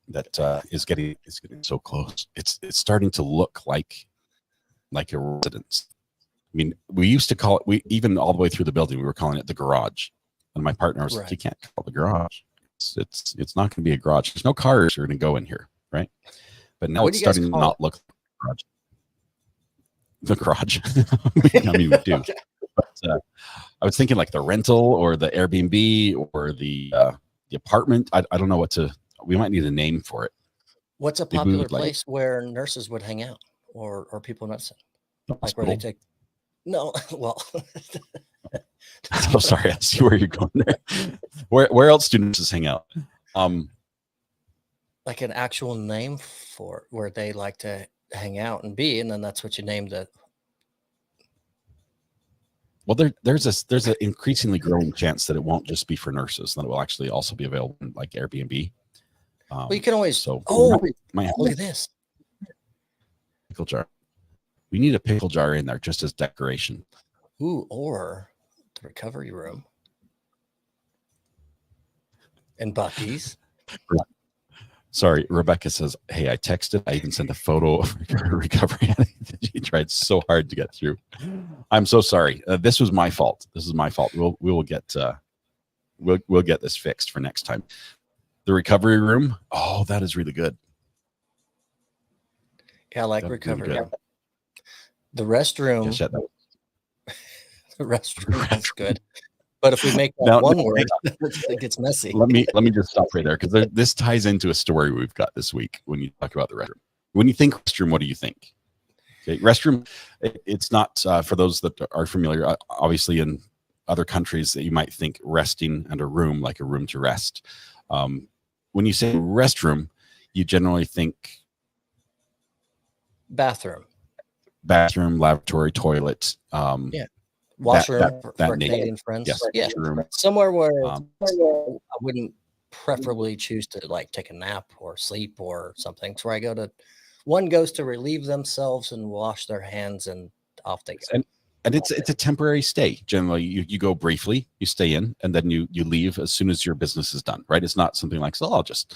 That is getting so close. It's starting to look like a residence. I mean, we used to call it. We even all the way through the building, we were calling it the garage. And my partner was like, "You can't call it the garage. It's not going to be a garage. There's no cars are going to go in here, right?" But now it's starting to not look like the garage. I mean, we do. Okay. But I was thinking like the rental or the Airbnb or the apartment. I don't know what to. We might need a name for it. What's a popular place where nurses would hang out or people in medicine? Like where they take. No, well. Oh, sorry. I see where you're going there. Where else do nurses hang out? Like an actual name for where they like to hang out and be, and then that's what you named it. Well, there's an increasingly growing chance that it won't just be for nurses, that it will actually also be available in like Airbnb. Well, you can always. So Look at this pickle jar. We need a pickle jar in there just as decoration. Ooh, or the recovery room and Buc-ee's. Sorry, Rebecca says, "Hey, I texted. I even sent a photo of her recovery. She tried so hard to get through. I'm so sorry. This was my fault. This is my fault. We'll get we'll get this fixed for next time. The recovery room. Oh, that is really good. Yeah, I like recovery room. The restroom. Yes, the restroom is good. But if we make that one word, it gets messy. Let me just stop right there, because this ties into a story we've got this week when you talk about the restroom. When you think restroom, what do you think? Okay, restroom, it's not for those that are familiar. Obviously, in other countries, that you might think resting and a room, like a room to rest. When you say restroom, you generally think bathroom, lavatory, toilet. Yeah. Washroom for Canadian friends. Yes, yeah. Somewhere where I wouldn't preferably choose to like take a nap or sleep or something. It's where I go to, one goes to relieve themselves and wash their hands, and off they go. And it's a temporary stay. Generally, you go briefly, you stay in, and then you leave as soon as your business is done, right? It's not something like, so I'll just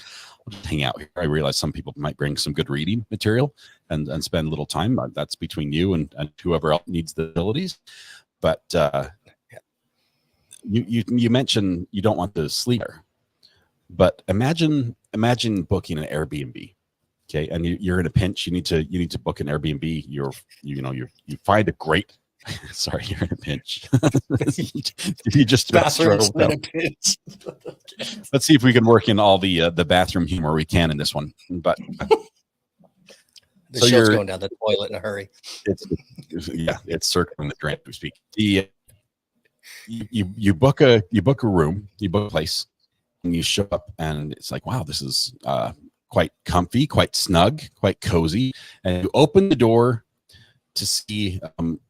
hang out here. I realize some people might bring some good reading material and spend a little time. That's between you and whoever else needs the abilities. But you mentioned you don't want to sleep there, but imagine booking an Airbnb, okay? And you're in a pinch. You need to book an Airbnb. You find a great. Sorry, you're in a pinch. You just struggled out. Let's see if we can work in all the bathroom humor we can in this one. But the show's going down the toilet in a hurry. It's circling the drain as we speak. You book a room, you book a place, and you show up, and it's like, wow, this is quite comfy, quite snug, quite cozy. And you open the door to see,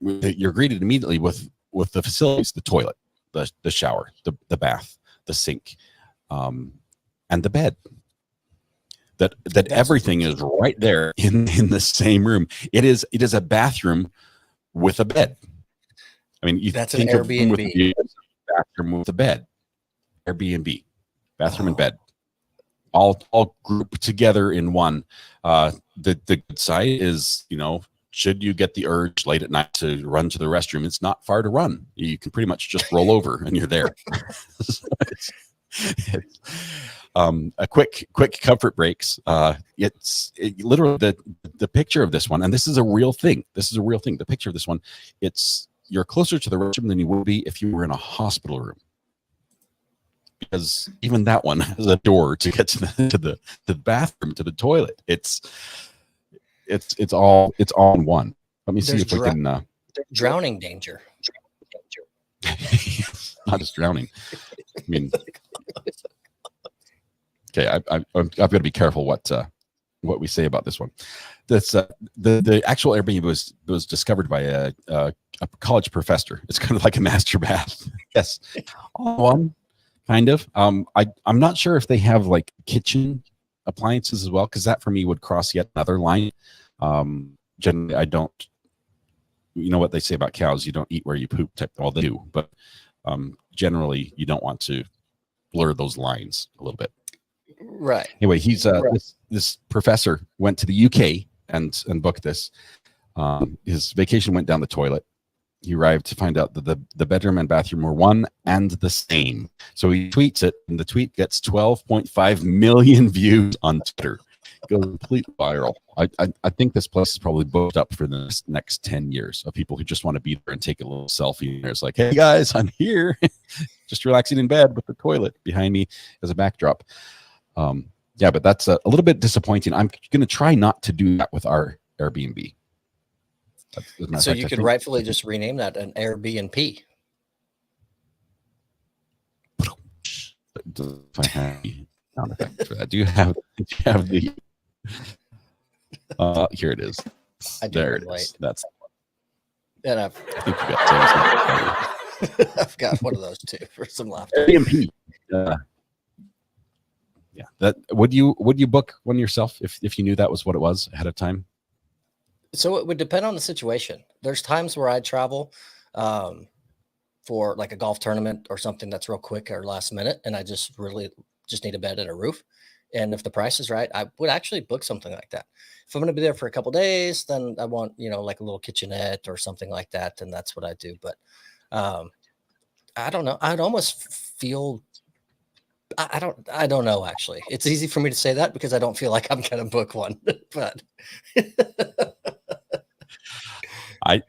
you're greeted immediately with the facilities: the toilet, the shower, the bath, the sink, and the bed. That everything is right there in the same room. It is a bathroom with a bed. I mean, that's an Airbnb. Bathroom with a bed. Airbnb, bathroom and bed, all grouped together in one. The good side is, should you get the urge late at night to run to the restroom, it's not far to run. You can pretty much just roll over and you're there. A quick comfort breaks. It's literally the picture of this one, and this is a real thing. The picture of this one, you're closer to the restroom than you would be if you were in a hospital room, because even that one has a door to get to the bathroom, to the toilet. It's all in one. Let me see if we can. Drowning danger. Not just drowning. I mean. Okay, I've got to be careful what we say about this one. That's the actual Airbnb was discovered by a college professor. It's kind of like a master bath. Yes, one kind of. I'm not sure if they have like kitchen appliances as well, because that for me would cross yet another line. Generally, I don't. You know what they say about cows? You don't eat where you poop. Well, they do, but generally, you don't want to blur those lines a little bit. Right. Anyway, he's this professor went to the UK and booked this. His vacation went down the toilet. He arrived to find out that the bedroom and bathroom were one and the same. So he tweets it, and the tweet gets 12.5 million views on Twitter. It goes completely viral. I think this place is probably booked up for the next 10 years of people who just want to be there and take a little selfie. And it's like, hey guys, I'm here, just relaxing in bed with the toilet behind me as a backdrop. But that's a little bit disappointing. I'm going to try not to do that with our Airbnb. So you could rightfully just rename that an Airbnb. I have sound effect for that. Do you have the? Here it is. There it is. That's. And I think you got I've got one of those too for some laughter. Airbnb. Yeah. That would you book one yourself if you knew that was what it was ahead of time? So it would depend on the situation. There's times where I travel for like a golf tournament or something that's real quick or last minute, and I just really just need a bed and a roof. And if the price is right, I would actually book something like that. If I'm going to be there for a couple days, then I want, like a little kitchenette or something like that, and that's what I do. But I don't know. I'd almost feel I don't know actually. It's easy for me to say that because I don't feel like I'm going to book one. But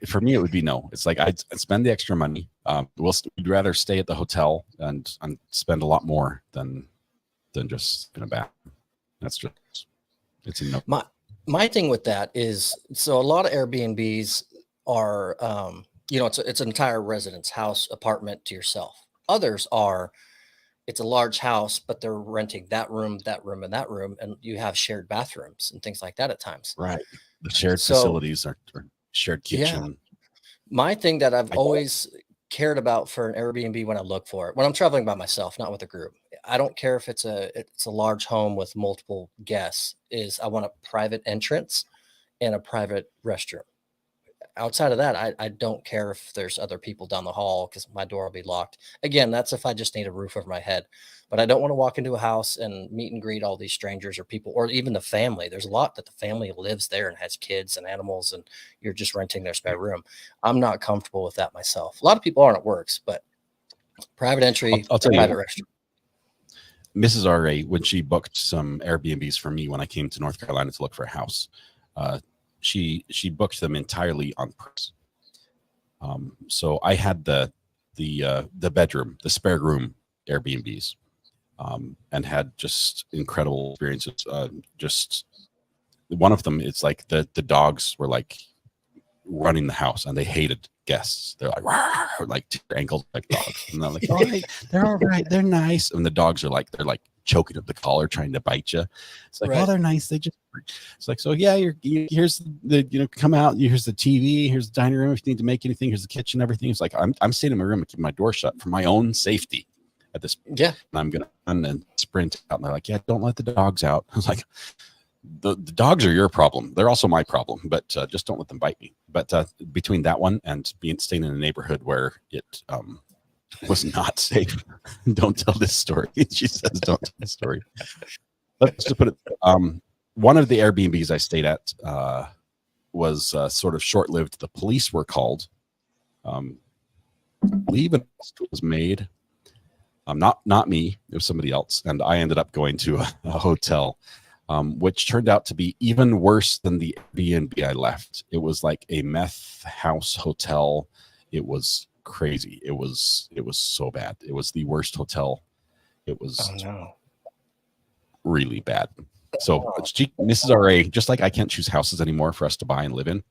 For me it would be no. It's like I'd spend the extra money. We'd rather stay at the hotel and spend a lot more than just in a bath. That's just it's a no. My thing with that is, so a lot of Airbnbs are it's an entire residence, house, apartment to yourself. Others are, it's a large house, but they're renting that room, and that room, and you have shared bathrooms and things like that at times. Right. The shared facilities are shared kitchen. Yeah. My thing that I've always cared about for an Airbnb when I look for it, when I'm traveling by myself, not with a group, I don't care if it's a large home with multiple guests, is I want a private entrance and a private restroom. Outside of that, I don't care if there's other people down the hall because my door will be locked. Again, that's if I just need a roof over my head. But I don't want to walk into a house and meet and greet all these strangers or people, or even the family. There's a lot that the family lives there and has kids and animals, and you're just renting their spare room. I'm not comfortable with that myself. A lot of people aren't. It works, but private entry, I'll tell private you, restroom. Mrs. RA, when she booked some Airbnbs for me when I came to North Carolina to look for a house, she booked them entirely on price. So I had the bedroom, the spare room Airbnbs, and had just incredible experiences. Just one of them, it's like the dogs were like running the house and they hated guests. They're like, "Rawr," like ankles like dogs, and they're like, all right, they're all right, they're nice. And the dogs are like, they're like choking at the collar, trying to bite you. It's like, oh, they're nice. They just, it's like, so yeah, here's the, come out. Here's the TV. Here's the dining room. If you need to make anything, here's the kitchen. Everything. It's like, I'm staying in my room and keeping my door shut for my own safety at this point. Yeah. And I'm going to run and sprint out. And they're like, yeah, don't let the dogs out. I was like, the dogs are your problem. They're also my problem, but just don't let them bite me. But between that one and staying in a neighborhood where it was not safe, don't tell this story. She says, don't tell this story. Let's just put it. One of the Airbnbs I stayed at was sort of short-lived. The police were called. Leave was made. Not me. It was somebody else, and I ended up going to a hotel. Which turned out to be even worse than the Airbnb I left. It was like a meth house hotel. It was crazy. It was so bad. It was the worst hotel. It was really bad. So Mrs. RA, just like I can't choose houses anymore for us to buy and live in,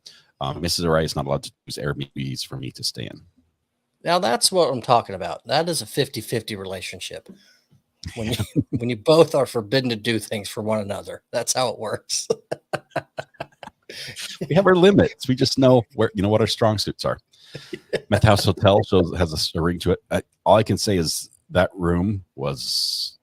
Mrs. RA is not allowed to choose Airbnbs for me to stay in. Now that's what I'm talking about. That is a 50-50 relationship. When you both are forbidden to do things for one another. That's how it works. We have our limits. We just know what our strong suits are. Meth House Hotel has a ring to it. All I can say is that room was,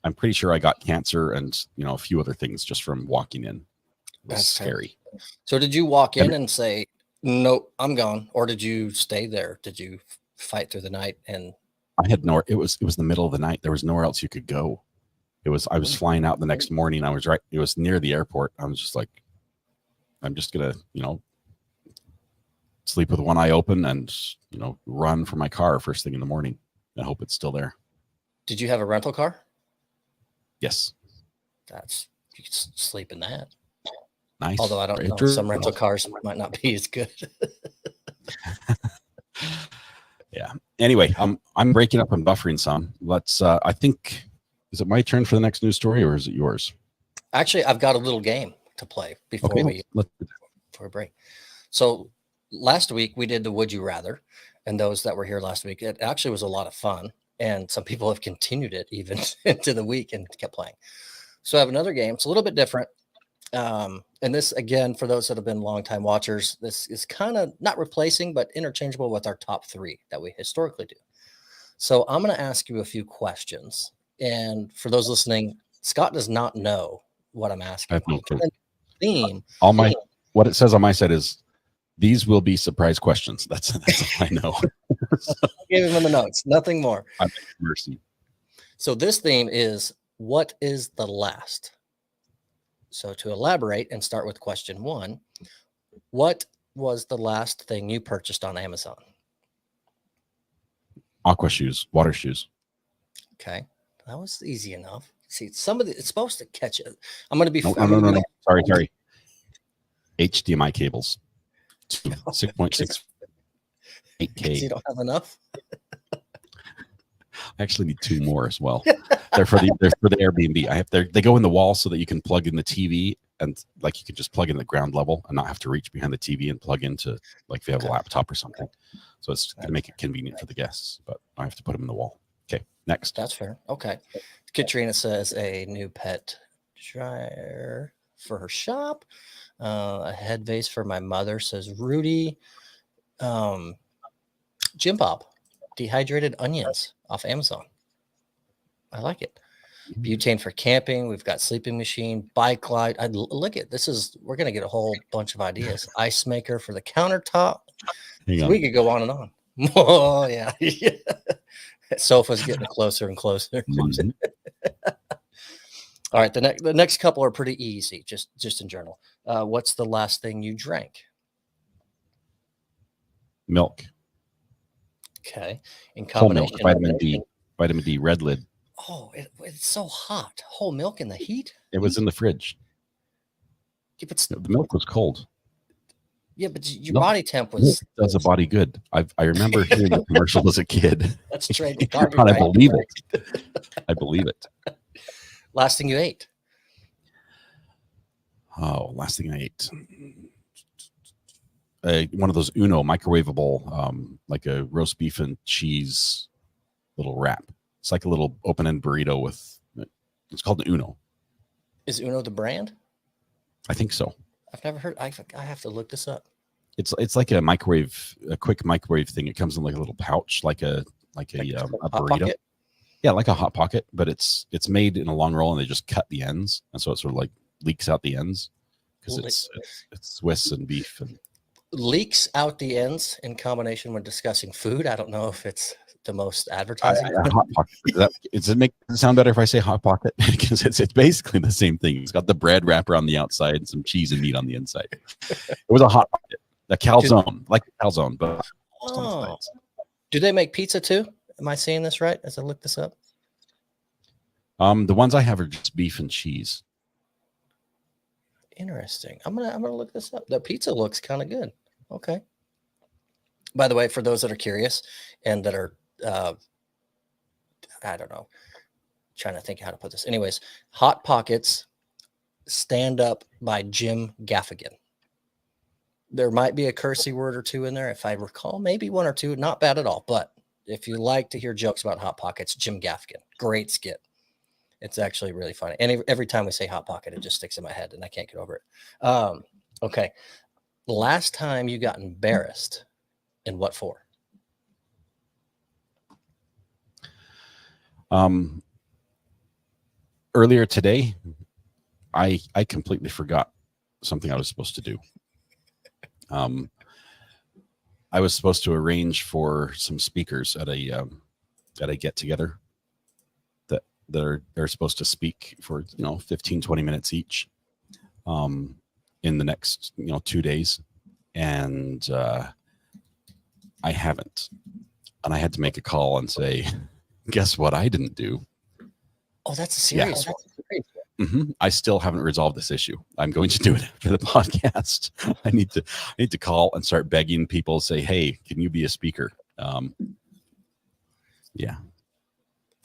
I'm pretty sure I got cancer and a few other things just from walking in. It was That's scary. So did you walk in and say, "Nope, I'm gone," or did you stay there? Did you fight through the night? And I had nowhere. It was the middle of the night. There was nowhere else you could go. I was flying out the next morning. It was near the airport. I was just like, I'm just gonna, sleep with one eye open and, run for my car first thing in the morning and hope it's still there. Did you have a rental car? Yes. You could sleep in that. Nice. Although I don't know, some rental cars might not be as good. Yeah. Anyway, I'm breaking up and buffering some. Let's. I think, is it my turn for the next news story or is it yours? Actually, I've got a little game to play before we break. So last week we did the Would You Rather, and those that were here last week, it actually was a lot of fun, and some people have continued it even into the week and kept playing. So I have another game. It's a little bit different. And this, again, for those that have been longtime watchers, this is kind of not replacing, but interchangeable with our top 3 that we historically do. So I'm going to ask you a few questions. And for those listening, Scott does not know what I'm asking. I have no clue. Theme. What it says on my side is these will be surprise questions. That's all I know. I gave him in the notes, nothing more. I beg mercy. So this theme is, what is the last? So to elaborate and start with question 1, what was the last thing you purchased on Amazon? Aqua shoes, water shoes. Okay, that was easy enough. See, it's supposed to catch it. I'm going to be. No. Sorry. HDMI cables. 6.6 8K. You don't have enough. I actually need 2 more as well. They're for the Airbnb. They go in the wall so that you can plug in the TV, and like you can just plug in the ground level and not have to reach behind the TV and plug into, like if you have a laptop or something. So it's going to make it convenient for the guests, but I have to put them in the wall. Okay, next. That's fair. Okay. Katrina says a new pet dryer for her shop. A head vase for my mother, says Rudy. Jim Bob, dehydrated onions off Amazon. I like it. Butane for camping. We've got sleeping machine, bike light. Look at this. We're going to get a whole bunch of ideas. Ice maker for the countertop. We could go on and on. Oh, yeah. Sofa's getting closer and closer. Mm-hmm. All right. The next couple are pretty easy, just in general. What's the last thing you drank? Milk. Okay. In Whole combination. milk, vitamin D, red lid. Oh, it's so hot. Whole milk in the heat? It was in the fridge. Yeah, but The milk was cold. Yeah, but your body temp was. It does a body good. I remember hearing the commercial as a kid. That's trade. I believe it. I believe it. Last thing you ate? Oh, last thing I ate. One of those Uno microwavable, like a roast beef and cheese little wrap. It's like a little open-end burrito with. It's called an Uno. Is Uno the brand? I think so. I've never heard. I have to look this up. It's like a quick microwave thing. It comes in like a little pouch, like a burrito. Pocket? Yeah, like a hot pocket, but it's made in a long roll, and they just cut the ends, and so it sort of like leaks out the ends because it's Swiss and beef and leaks out the ends in combination when discussing food. I don't know if it's the most advertising. Hot pocket. Does it make it sound better if I say hot pocket? Because it's basically the same thing. It's got the bread wrapper on the outside and some cheese and meat on the inside. It was a hot pocket, a calzone, like a calzone, but do they make pizza too? Am I saying this right as I look this up? The ones I have are just beef and cheese. Interesting. I'm gonna look this up. The pizza looks kind of good. Okay. By the way, for those that are curious and that are, I don't know, trying to think how to put this. Anyways, Hot Pockets Stand Up by Jim Gaffigan. There might be a cursey word or two in there, if I recall, maybe one or two. Not bad at all. But if you like to hear jokes about Hot Pockets, Jim Gaffigan, great skit. It's actually really funny. And every time we say Hot Pocket, it just sticks in my head and I can't get over it. Okay. Last time you got embarrassed, and what for? Earlier today, I completely forgot something I was supposed to do. I was supposed to arrange for some speakers at a get together that are supposed to speak for 15, 20 minutes each in the next 2 days, and I haven't, and I had to make a call and say, guess what I didn't do. Oh, that's a serious one. Mm-hmm. I still haven't resolved this issue. I'm going to do it after the podcast. I need to call and start begging people, say, hey, can you be a speaker? Yeah.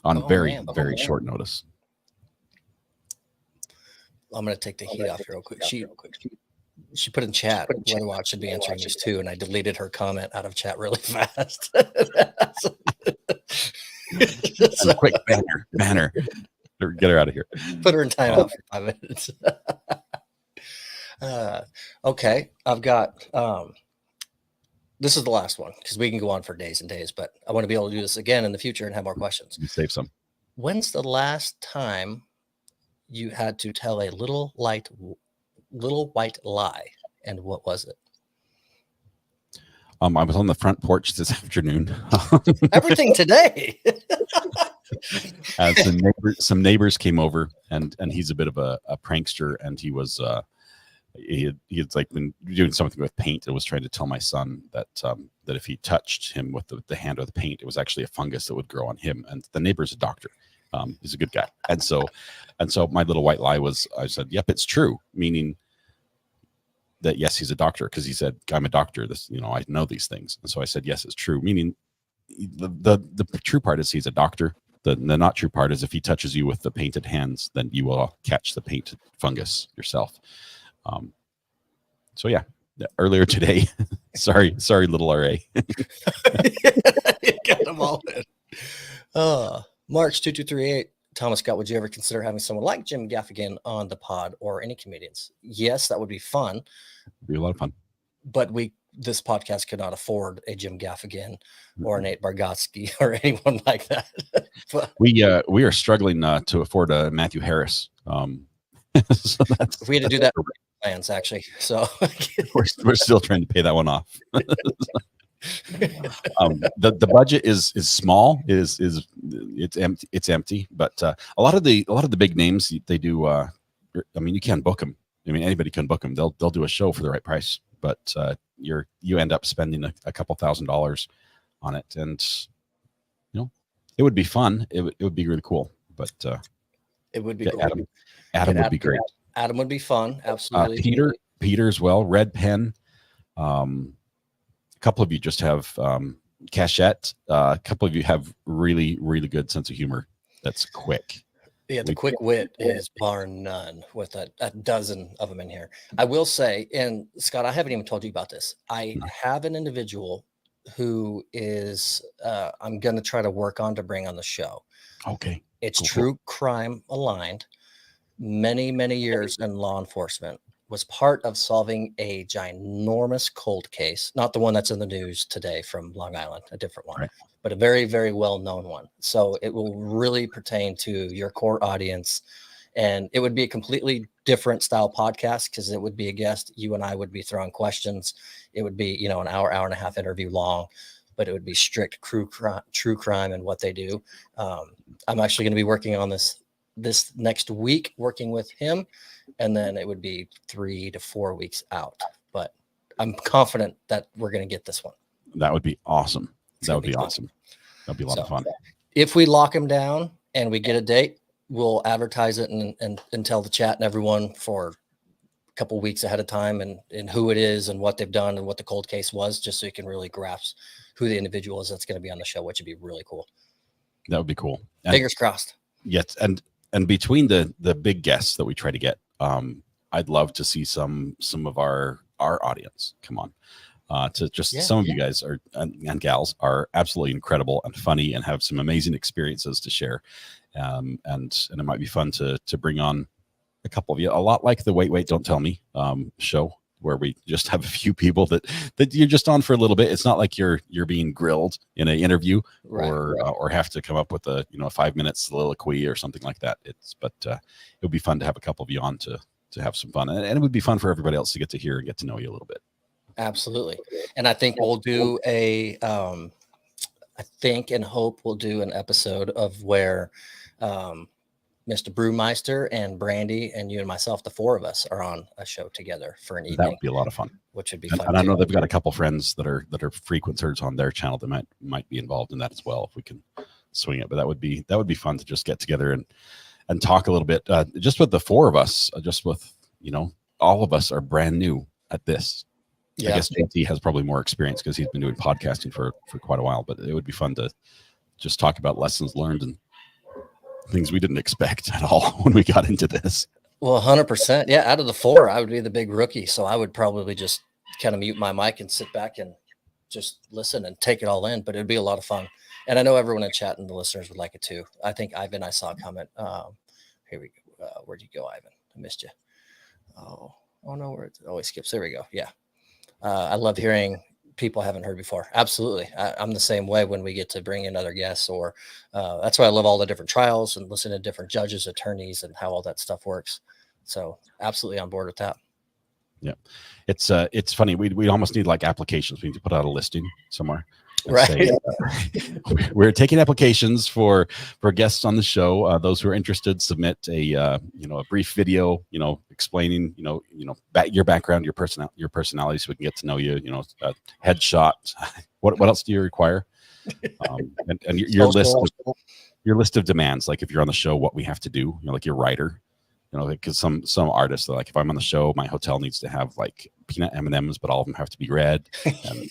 On very short notice. I'm going to take the heat off here real quick. She put in chat whether I should be answering these too, and I deleted her comment out of chat really fast. Quick banner. Get her out of here. Put her in timeout for 5 minutes. Okay, I've got this is the last one because we can go on for days and days, but I want to be able to do this again in the future and have more questions. You save some. When's the last time you had to tell a little white lie, and what was it? I was on the front porch this afternoon. Everything today. Some neighbors came over, and he's a bit of a prankster, and he was he had like been doing something with paint and was trying to tell my son that that if he touched him with the hand of the paint, it was actually a fungus that would grow on him. And the neighbor's a doctor. He's a good guy, and so my little white lie was, I said, "Yep, it's true," meaning that yes, he's a doctor, because he said, "I'm a doctor. This, I know these things." And so I said, "Yes, it's true," meaning the true part is he's a doctor. The not true part is if he touches you with the painted hands, then you will catch the painted fungus yourself. So yeah, earlier today, sorry, little RA. You got them all in. March 2238. Thomas Scott, would you ever consider having someone like Jim Gaffigan on the pod, or any comedians? Yes, that would be fun. It'd be a lot of fun. But this podcast could not afford a Jim Gaffigan or an Nate Bargatze or anyone like that. But we are struggling to afford a Matthew Harris. So we had to do that for plans, actually. So we're still trying to pay that one off. The budget is small. It's empty. But a lot of the big names, they do. You can't book them. Anybody can book them. They'll do a show for the right price. But you end up spending a couple $1,000s on it, and it would be fun. It would be really cool. But it would be yeah, cool. Adam would be great. Adam would be fun. Absolutely. Peter as well. Red Pen. A couple of you just have cachette. A couple of you have really, really good sense of humor. That's quick. Yeah, the quick wit is bar none, with a dozen of them in here. I will say, and Scott, I haven't even told you about this. I have an individual who is I'm going to try to work on to bring on the show. Okay. It's true crime aligned. Many, many years in law enforcement. Was part of solving a ginormous cold case, not the one that's in the news today from Long Island, a different one, right, but a very, very well-known one. So it will really pertain to your core audience, and it would be a completely different style podcast because it would be a guest. You and I would be throwing questions. It would be, an hour and a half interview long, but it would be strict true crime and what they do. I'm actually going to be working on this next week, working with him. And then it would be 3 to 4 weeks out. But I'm confident that we're going to get this one. That would be awesome. That would be awesome. That'd be a lot of fun. If we lock him down and we get a date, we'll advertise it and tell the chat and everyone for a couple of weeks ahead of time and who it is and what they've done and what the cold case was, just so you can really grasp who the individual is that's going to be on the show, which would be really cool. That would be cool. Fingers crossed. Yes. And between the big guests that we try to get, I'd love to see some of our audience come on. Some of you guys and gals are absolutely incredible and funny and have some amazing experiences to share. And it might be fun to bring on a couple of you, a lot like the Wait, Don't Tell Me show, where we just have a few people that you're just on for a little bit. It's not like you're being grilled in an interview, or have to come up with a 5 minute soliloquy or something like that. It would be fun to have a couple of you on to have some fun, and it would be fun for everybody else to get to hear and get to know you a little bit. Absolutely. And I think we'll do I think and hope we'll do an episode of where Mr. Brewmeister and Brandy and you and myself, the four of us, are on a show together for an evening. That would be a lot of fun. Which would be fun. And I know they've got a couple friends that are frequenters on their channel that might be involved in that as well, if we can swing it. But that would be fun to just get together and talk a little bit. Just with the four of us, all of us are brand new at this. Yeah. I guess JT has probably more experience because he's been doing podcasting for quite a while, but it would be fun to just talk about lessons learned and things we didn't expect at all when we got into this. Well, 100%. Yeah. Out of the four, I would be the big rookie. So I would probably just kind of mute my mic and sit back and just listen and take it all in, but it'd be a lot of fun. And I know everyone in chat and the listeners would like it too. I think I saw a comment. Here we go. Where'd you go, Ivan? I missed you. Oh, Oh no, where it always skips. There we go. Yeah. I love hearing people I haven't heard before. Absolutely. I'm the same way when we get to bring in other guests, or that's why I love all the different trials and listen to different judges, attorneys, and how all that stuff works. So absolutely on board with that. Yeah. It's funny. We almost need like applications. We need to put out a listing somewhere. Right. Say, we're taking applications for guests on the show. Those who are interested, submit a brief video, explaining, your background, your personality, so we can get to know you, headshot. What else do you require? And your list of demands, like if you're on the show, what we have to do, like your writer. Because some artists are like, if I'm on the show, my hotel needs to have like peanut M&Ms, but all of them have to be red, and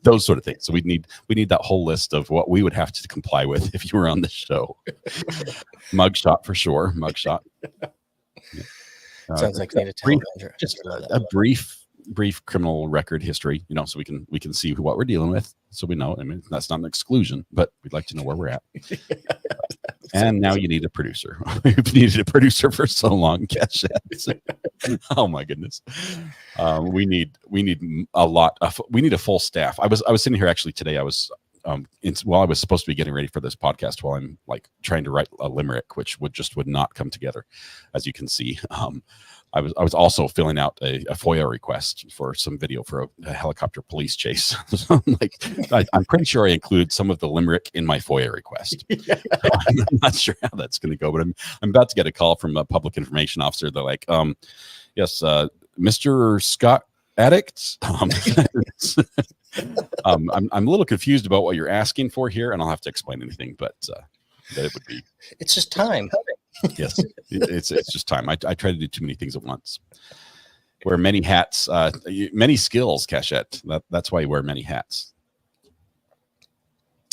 those sort of things. So we need that whole list of what we would have to comply with if you were on the show. Mugshot for sure. Mugshot. Sounds like you need to just a brief criminal record history, so we can see what we're dealing with, so we know. I mean, that's not an exclusion, but we'd like to know where we're at. And now you need a producer. We've needed a producer for so long, Keshet. Oh my goodness. We need a lot of, we need a full staff. I was sitting here actually today. I was while I was supposed to be getting ready for this podcast, while I'm like trying to write a limerick, which would not come together, as you can see. I was also filling out a FOIA request for some video for a helicopter police chase. So I'm pretty sure I included some of the limerick in my FOIA request. Yeah. I'm not sure how that's going to go, but I'm about to get a call from a public information officer. They're like, yes, Mr. Scott Addict. I'm a little confused about what you're asking for here, and I'll have to explain anything, but that it would be. It's just time. Yes, it's just time. I try to do too many things at once. Wear many hats, many skills, Keshet. That's why you wear many hats.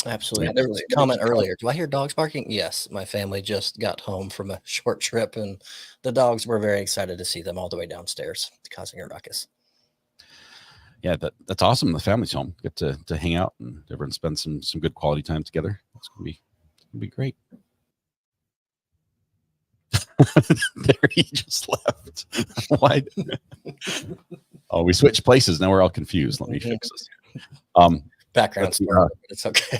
Absolutely. Yeah. There was a comment earlier. Do I hear dogs barking? Yes. My family just got home from a short trip, and the dogs were very excited to see them all the way downstairs, causing a ruckus. Yeah, that's awesome. The family's home. Get to hang out and everyone spend some good quality time together. It's gonna be great. There he just left. Why? Oh, we switched places. Now we're all confused. Let me fix this. Background story. It's okay.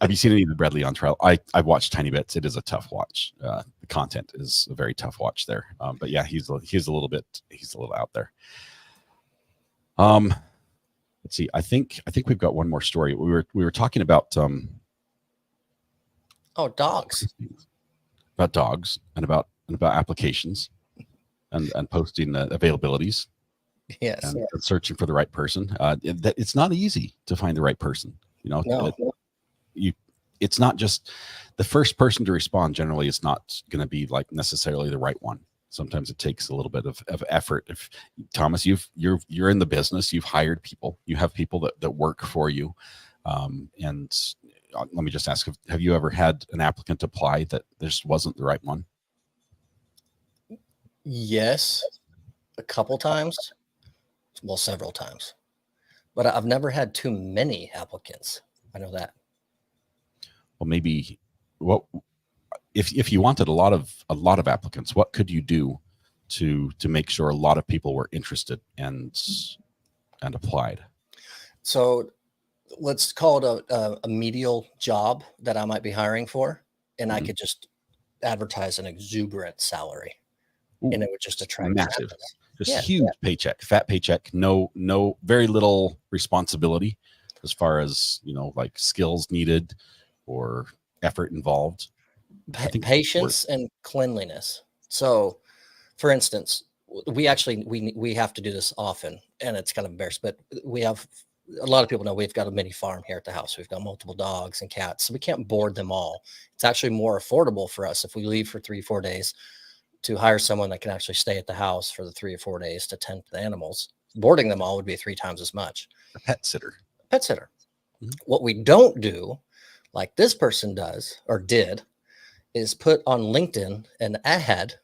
Have you seen any of the Bradley on trial? I've watched tiny bits. It is a tough watch. The content is a very tough watch there. But yeah, he's a little out there. Let's see. I think we've got one more story. We were talking about dogs. About dogs and about applications and posting availabilities. Yes. And searching for the right person. It's not easy to find the right person. No. It's not just the first person to respond. Generally, it's not going to be like necessarily the right one. Sometimes it takes a little bit of effort. If Thomas, you're in the business, you've hired people, you have people that work for you. And let me just ask, have you ever had an applicant apply that this wasn't the right one? Yes, a couple times. Well, several times. But I've never had too many applicants. I know that. Well, maybe if you wanted a lot of applicants, what could you do to make sure a lot of people were interested and applied? So let's call it a medial job that I might be hiring for, and I could just advertise an exuberant salary. Ooh, and it would just attract massive, huge paycheck, fat paycheck, no, very little responsibility as far as, like skills needed or effort involved. Patience and cleanliness. So for instance, we have to do this often, and it's kind of embarrassing, but we have, a lot of people know we've got a mini farm here at the house. We've got multiple dogs and cats, so we can't board them all. It's actually more affordable for us if we leave for 3-4 days to hire someone that can actually stay at the house for the 3 or 4 days to tend to the animals. Boarding them all would be 3 times as much. A pet sitter. Mm-hmm. What we don't do, like this person does or did, is put on LinkedIn an ad.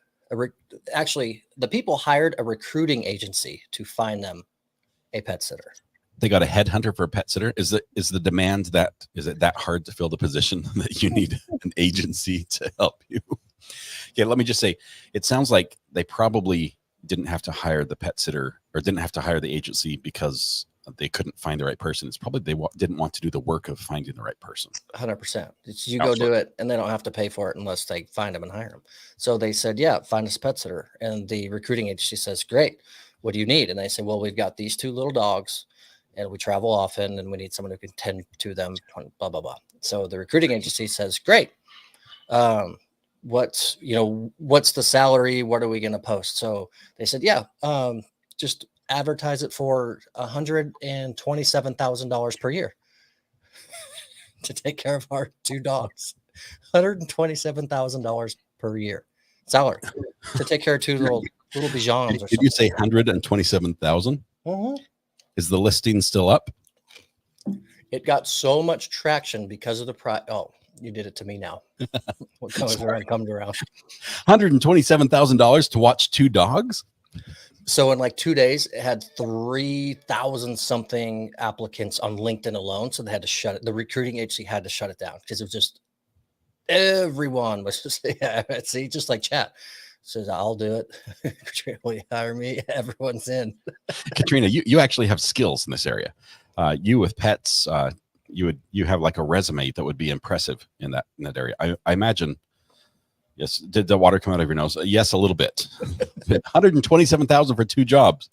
Actually, the people hired a recruiting agency to find them a pet sitter. They got a headhunter for a pet sitter. Is the demand is it that hard to fill the position that you need an agency to help you? Yeah, let me just say, it sounds like they probably didn't have to hire the pet sitter or didn't have to hire the agency because they couldn't find the right person. It's probably they didn't want to do the work of finding the right person. 100%. You go do it, and they don't have to pay for it unless they find them and hire them. So they said, yeah, find us a pet sitter. And the recruiting agency says, great. What do you need? And they say, well, we've got these 2 little dogs, and we travel often, and we need someone who can tend to them, blah, blah, blah. So the recruiting agency says, great. What's the salary? What are we going to post? So they said, yeah, just advertise it for $127,000 per year to take care of our 2 dogs. $127,000 per year salary to take care of 2 little Bijams. Did you say 127,000? Is the listing still up? It got so much traction because of the price. Oh, you did it to me now. What comes around comes around. $127,000 to watch 2 dogs. So in like 2 days, it had 3,000 something applicants on LinkedIn alone. So they had to shut it. The recruiting agency had to shut it down because it was just everyone was just, see, just like chat says, I'll do it. Katrina, will you hire me? Everyone's in. Katrina, you actually have skills in this area. You with pets, you have like a resume that would be impressive in that area. I imagine. Yes. Did the water come out of your nose? Yes, a little bit. 127,000 for 2 jobs.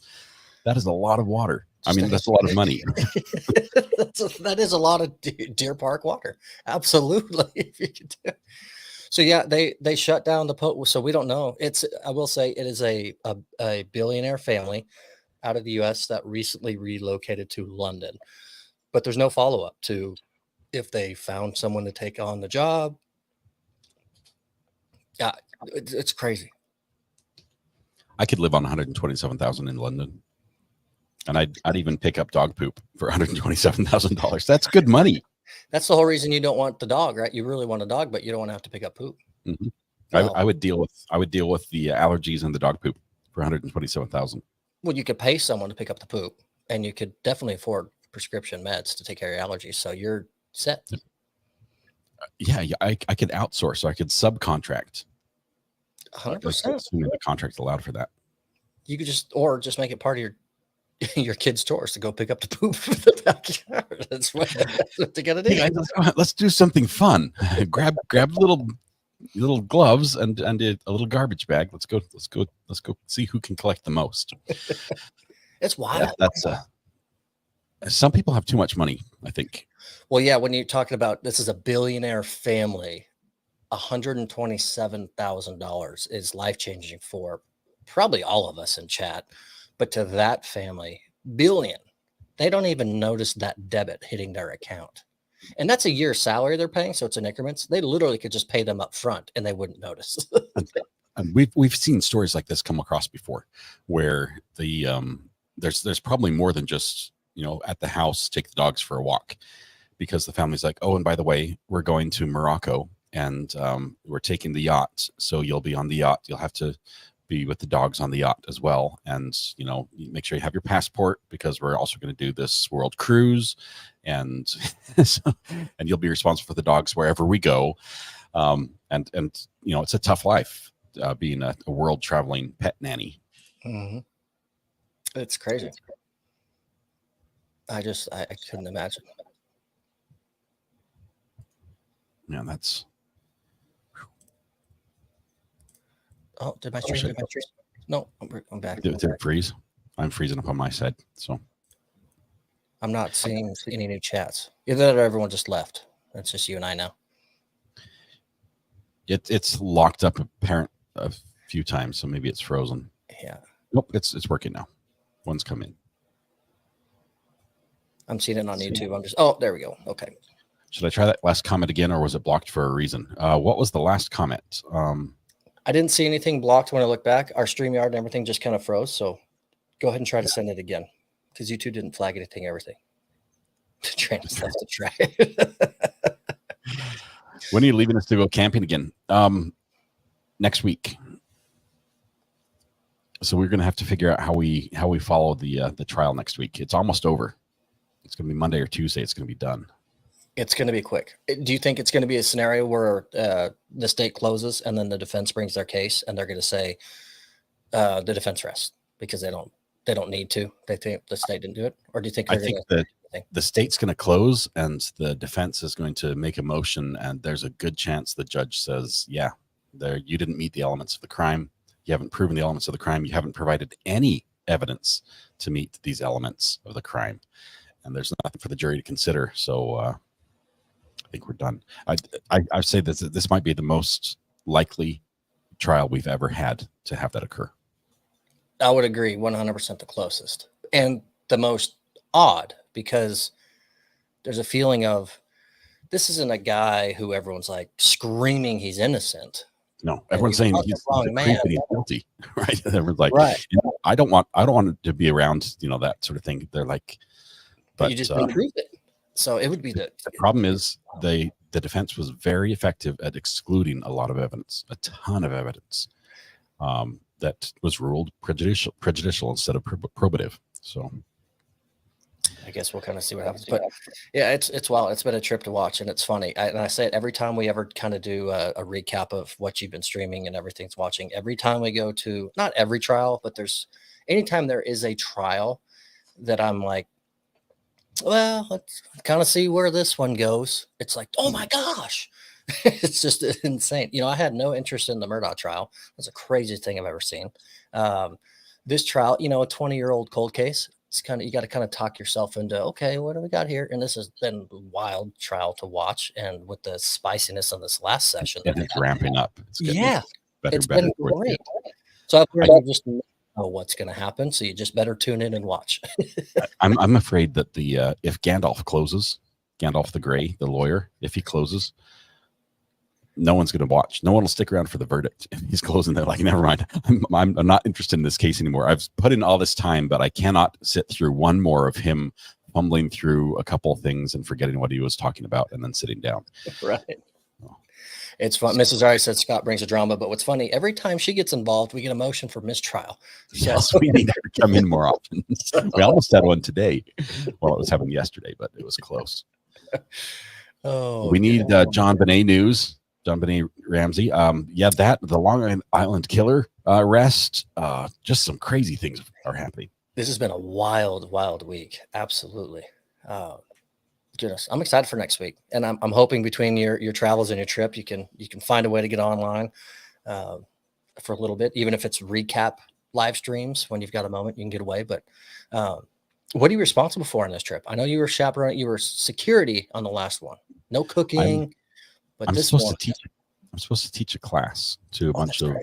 That is a lot of water. I mean, that's a lot of money. That is a lot of Deer Park water. Absolutely. If you could do. So yeah, they shut down the post. So we don't know. I will say it is a billionaire family out of the U.S. that recently relocated to London, but there's no follow up to if they found someone to take on the job. Yeah, it's crazy. I could live on 127,000 in London, and I'd even pick up dog poop for $127,000. That's good money. That's the whole reason you don't want the dog, right? You really want a dog, but you don't want to have to pick up poop. Mm-hmm. I would deal with the allergies and the dog poop for 127,000. Well, you could pay someone to pick up the poop, and you could definitely afford prescription meds to take care of your allergies. So you're set. Yeah, I could outsource. So I could subcontract. 100%. Assuming the contract's allowed for that. You could just make it part of your kids' chores to go pick up the poop from the backyard. That's what they gotta do. Hey guys, let's do something fun. grab little gloves and a little garbage bag. Let's go see who can collect the most. It's wild. That's some people have too much money, I think. Well, yeah, when you're talking about this is a billionaire family, $127,000 is life-changing for probably all of us in chat, but to that family, billion, they don't even notice that debit hitting their account. And that's a year's salary they're paying, so it's in increments. They literally could just pay them up front and they wouldn't notice. And we've seen stories like this come across before, where there's probably more than just at the house, take the dogs for a walk, because the family's like, oh, and by the way, we're going to Morocco and we're taking the yacht, so you'll be on the yacht. You'll have to be with the dogs on the yacht as well, and make sure you have your passport because we're also going to do this world cruise, and and you'll be responsible for the dogs wherever we go. And it's a tough life being a world traveling pet nanny. Mm-hmm. It's crazy. I couldn't imagine. Yeah, that's. Oh, did my stream? No, I'm back. Did it freeze? I'm freezing up on my side, so I'm not seeing any new chats. Either that or everyone just left. That's just you and I now. It's locked up a few times, so maybe it's frozen. Yeah. Nope, it's working now. One's come in. I'm seeing it on YouTube. I'm just. Oh, there we go. Okay. Should I try that last comment again, or was it blocked for a reason? What was the last comment? I didn't see anything blocked when I looked back. Our StreamYard and everything just kind of froze. So go ahead and try to send it again, because YouTube didn't flag anything. Everything. Train stuff to try. When are you leaving us to go camping again? Next week. So we're going to have to figure out how we follow the trial next week. It's almost over. It's going to be Monday or Tuesday. It's going to be done. It's going to be quick. Do you think it's going to be a scenario where the state closes and then the defense brings their case and they're going to say, The defense rests because they don't need to. They think the state didn't do it, or do you think? I think that the state's going to close, and the defense is going to make a motion, and there's a good chance the judge says, "Yeah, you didn't meet the elements of the crime. You haven't proven the elements of the crime. You haven't provided any evidence to meet these elements of the crime, and there's nothing for the jury to consider." So I think we're done. I say this might be the most likely trial we've ever had to have that occur. I would agree 100% the closest, and the most odd, because there's a feeling of this isn't a guy who everyone's like screaming he's innocent. No, everyone's saying he's wrong man. He's guilty, right? Everyone's like, right. I don't want it to be around, that sort of thing. They're like, but you just didn't prove it. So it would be the problem is the defense was very effective at excluding a lot of evidence, a ton of evidence that was ruled prejudicial instead of probative. So I guess we'll kind of see what happens. But yeah, it's wild. It's been a trip to watch, and it's funny. And I say it every time we ever kind of do a recap of what you've been streaming and everything's watching. Every time we go to, not every trial, but anytime there is a trial that I'm like, well, let's kind of see where this one goes. It's like, oh my gosh. It's just insane. I had no interest in the Murdaugh trial. That's the craziest thing I've ever seen. This trial, a 20-year-old cold case, it's kind of, you got to kind of talk yourself into, okay, what do we got here? And this has been a wild trial to watch. And with the spiciness of this last session, it's ramping up. It's better. Been great. So I've just know what's going to happen. So you just better tune in and watch. I'm afraid that if Gandalf closes, Gandalf the Grey, the lawyer, if he closes, no one's going to watch. No one will stick around for the verdict. If he's closing, they're like, never mind. I'm not interested in this case anymore. I've put in all this time, but I cannot sit through one more of him fumbling through a couple of things and forgetting what he was talking about and then sitting down. Right. It's fun. Mrs. Ari said Scott brings a drama, but what's funny, every time she gets involved, we get a motion for mistrial. So. Yes, we need her to come in more often. We almost had one today. Well, it was happening yesterday, but it was close. Oh, we need John Bonet news. John Bonet Ramsey. The Long Island killer arrest. Just some crazy things are happening. This has been a wild, wild week. Absolutely. Goodness, I'm excited for next week, and I'm hoping between your travels and your trip, you can find a way to get online for a little bit, even if it's recap live streams when you've got a moment, you can get away. But what are you responsible for on this trip? I know you were chaperoning, you were security on the last one. No cooking. I'm supposed to teach a class to a bunch of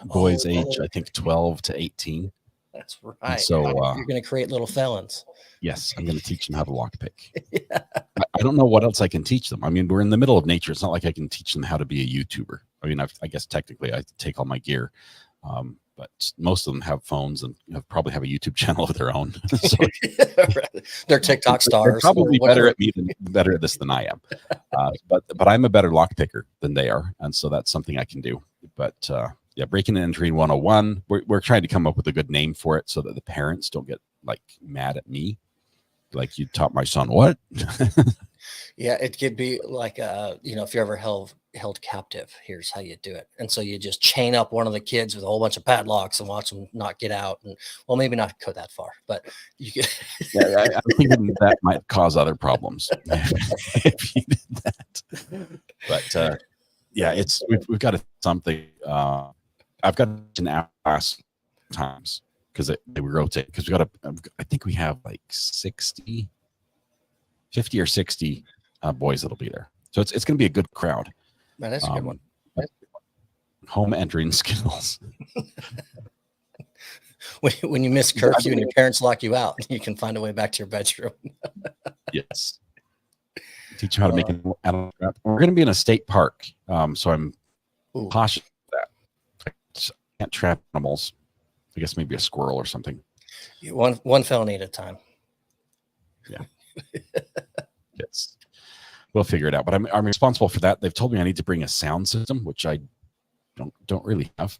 boys age, I think 12 to 18. That's right. And so you're going to create little felons. Yes, I'm going to teach them how to lockpick. Yeah. I don't know what else I can teach them. I mean, we're in the middle of nature. It's not like I can teach them how to be a YouTuber. I mean, I guess technically I take all my gear, but most of them have phones and probably have a YouTube channel of their own. So they're TikTok stars. They're probably better at this than I am. But I'm a better lockpicker than they are, and so that's something I can do. But breaking and entering 101. We're trying to come up with a good name for it so that the parents don't get like mad at me. Like, you taught my son what? Yeah, it could be like if you're ever held captive, here's how you do it. And so you just chain up one of the kids with a whole bunch of padlocks and watch them not get out. And well, maybe not go that far, but you could. I'm thinking that might cause other problems if you did that. But we've got something. I've got an hour last times because they rotate, because I think we have like 50 or 60 boys that'll be there. So it's going to be a good crowd. Man, that's a good one. Home entering skills. When you miss curfew and your parents lock you out, you can find a way back to your bedroom. Yes. Teach you how to make it. We're going to be in a state park. So I'm cautious of that. I can't trap animals. I guess maybe a squirrel or something. One felony at a time. Yeah. Yes. We'll figure it out. But I'm responsible for that. They've told me I need to bring a sound system, which I don't really have.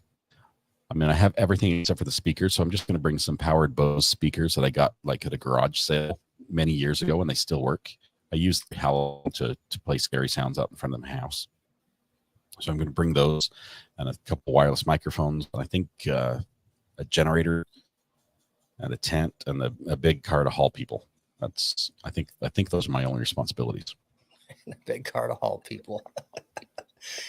I mean, I have everything except for the speakers. So I'm just going to bring some powered Bose speakers that I got like at a garage sale many years ago, and they still work. I use the howl to play scary sounds out in front of my house. So I'm going to bring those and a couple wireless microphones. I think a generator and a tent and a big car to haul people. I think those are my only responsibilities. A big car to haul people.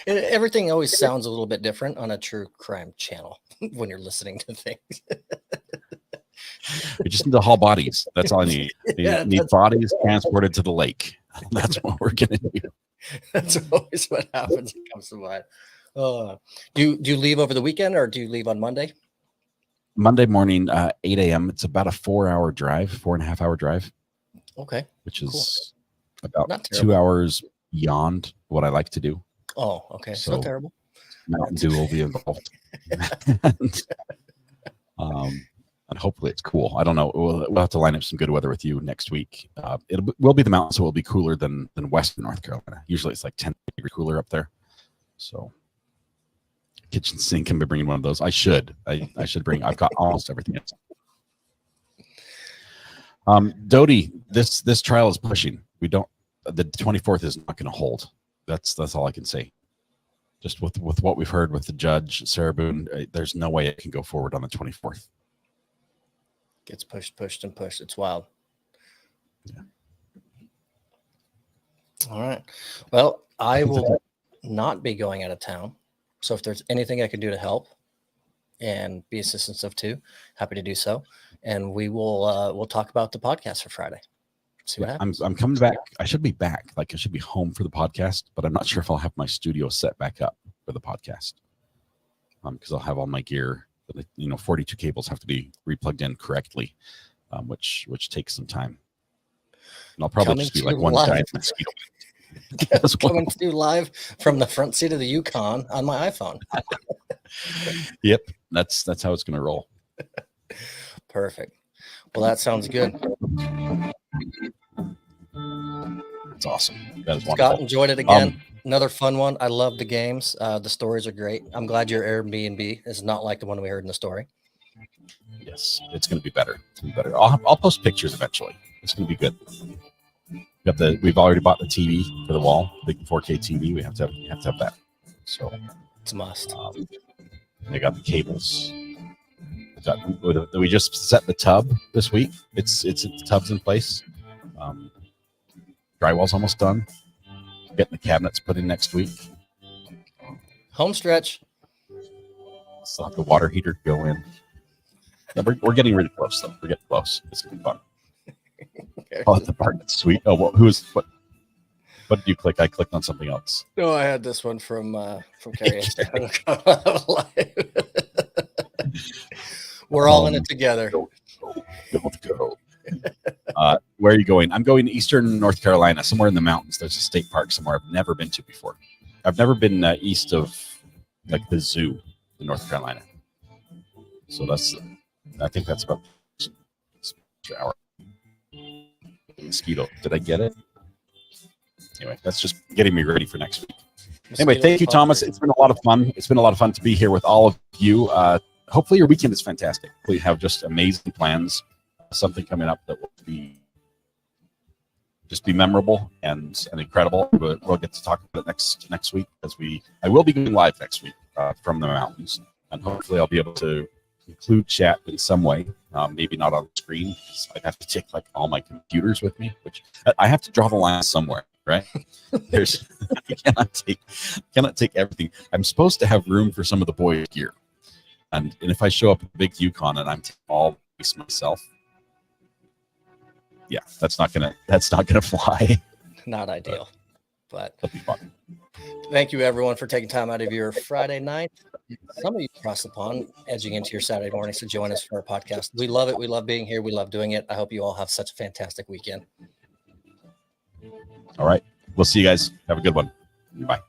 Everything always sounds a little bit different on a true crime channel when you're listening to things. We just need to haul bodies. That's all I need. Need bodies transported to the lake. That's what we're going to do. That's always what happens. It comes to mind. Do you leave over the weekend or do you leave on Monday? Monday morning, 8 a.m. It's about a 4.5-hour drive. Okay. Which is cool. about 2 hours beyond what I like to do. Oh, okay. So not terrible. Mountain Dew will be involved. And hopefully it's cool. I don't know. We'll have to line up some good weather with you next week. It will be the mountains, so it will be cooler than Western North Carolina. Usually it's like 10 degrees cooler up there. So kitchen sink, can be bringing one of those. I should bring. I've got almost everything else. Dodie, this trial is pushing. The 24th is not going to hold. That's all I can say. Just with what we've heard with the judge, Sarah Boone, there's no way it can go forward on the 24th. Gets pushed and pushed. It's wild. Yeah. All right. Well, I will not be going out of town. So if there's anything I can do to help and be assistance of too, happy to do so. And we'll talk about the podcast for Friday. See what happens. I'm coming back. I should be back. Like I should be home for the podcast, but I'm not sure if I'll have my studio set back up for the podcast. Because I'll have all my gear. 42 cables have to be replugged in correctly, which takes some time. And I'll probably just be like one giant mosquito. Coming to you live from the front seat of the Yukon on my iPhone. Yep, that's how it's going to roll. Perfect. Well, that sounds good. It's awesome. That is wonderful. Scott, enjoyed it again. Another fun one. I love the games. The stories are great. I'm glad your Airbnb is not like the one we heard in the story. Yes, it's going to be better. It's going to be better. I'll post pictures eventually. It's going to be good. We've already bought the TV for the wall, big 4K TV. We have to have that. So it's a must. They got the cables. We just set the tub this week. The tub's in place. Drywall's almost done. Getting the cabinets put in next week. Home stretch. Still have the water heater go in. Yeah, we're getting really close though. We're getting close. It's gonna be fun. Okay. Oh, the part that's sweet. Oh, well, what did you click? I clicked on something else. No, I had this one from Carrie. We're all in it together. Go. Where are you going? I'm going to Eastern North Carolina, somewhere in the mountains. There's a state park somewhere I've never been to before. I've never been east of like the zoo in North Carolina. So I think that's about an hour. Mosquito. Did I get it? Anyway, that's just getting me ready for next week. Anyway, thank you, Thomas. It's been a lot of fun. It's been a lot of fun to be here with all of you. Hopefully your weekend is fantastic. Hopefully you have just amazing plans. Something coming up that will be memorable and incredible. We'll get to talk about it next week I will be going live next week from the mountains, and hopefully I'll be able to include chat in some way. Maybe not on the screen. I'd have to take like all my computers with me, which I have to draw the line somewhere, right? I cannot take everything. I'm supposed to have room for some of the boys' gear, and if I show up with a big Yukon and I'm taking all this myself. Yeah, that's not gonna fly. Not ideal, but it'll be fun. Thank you, everyone, for taking time out of your Friday night. Some of you across the pond, edging into your Saturday morning to join us for our podcast. We love it. We love being here. We love doing it. I hope you all have such a fantastic weekend. All right, we'll see you guys. Have a good one. Bye.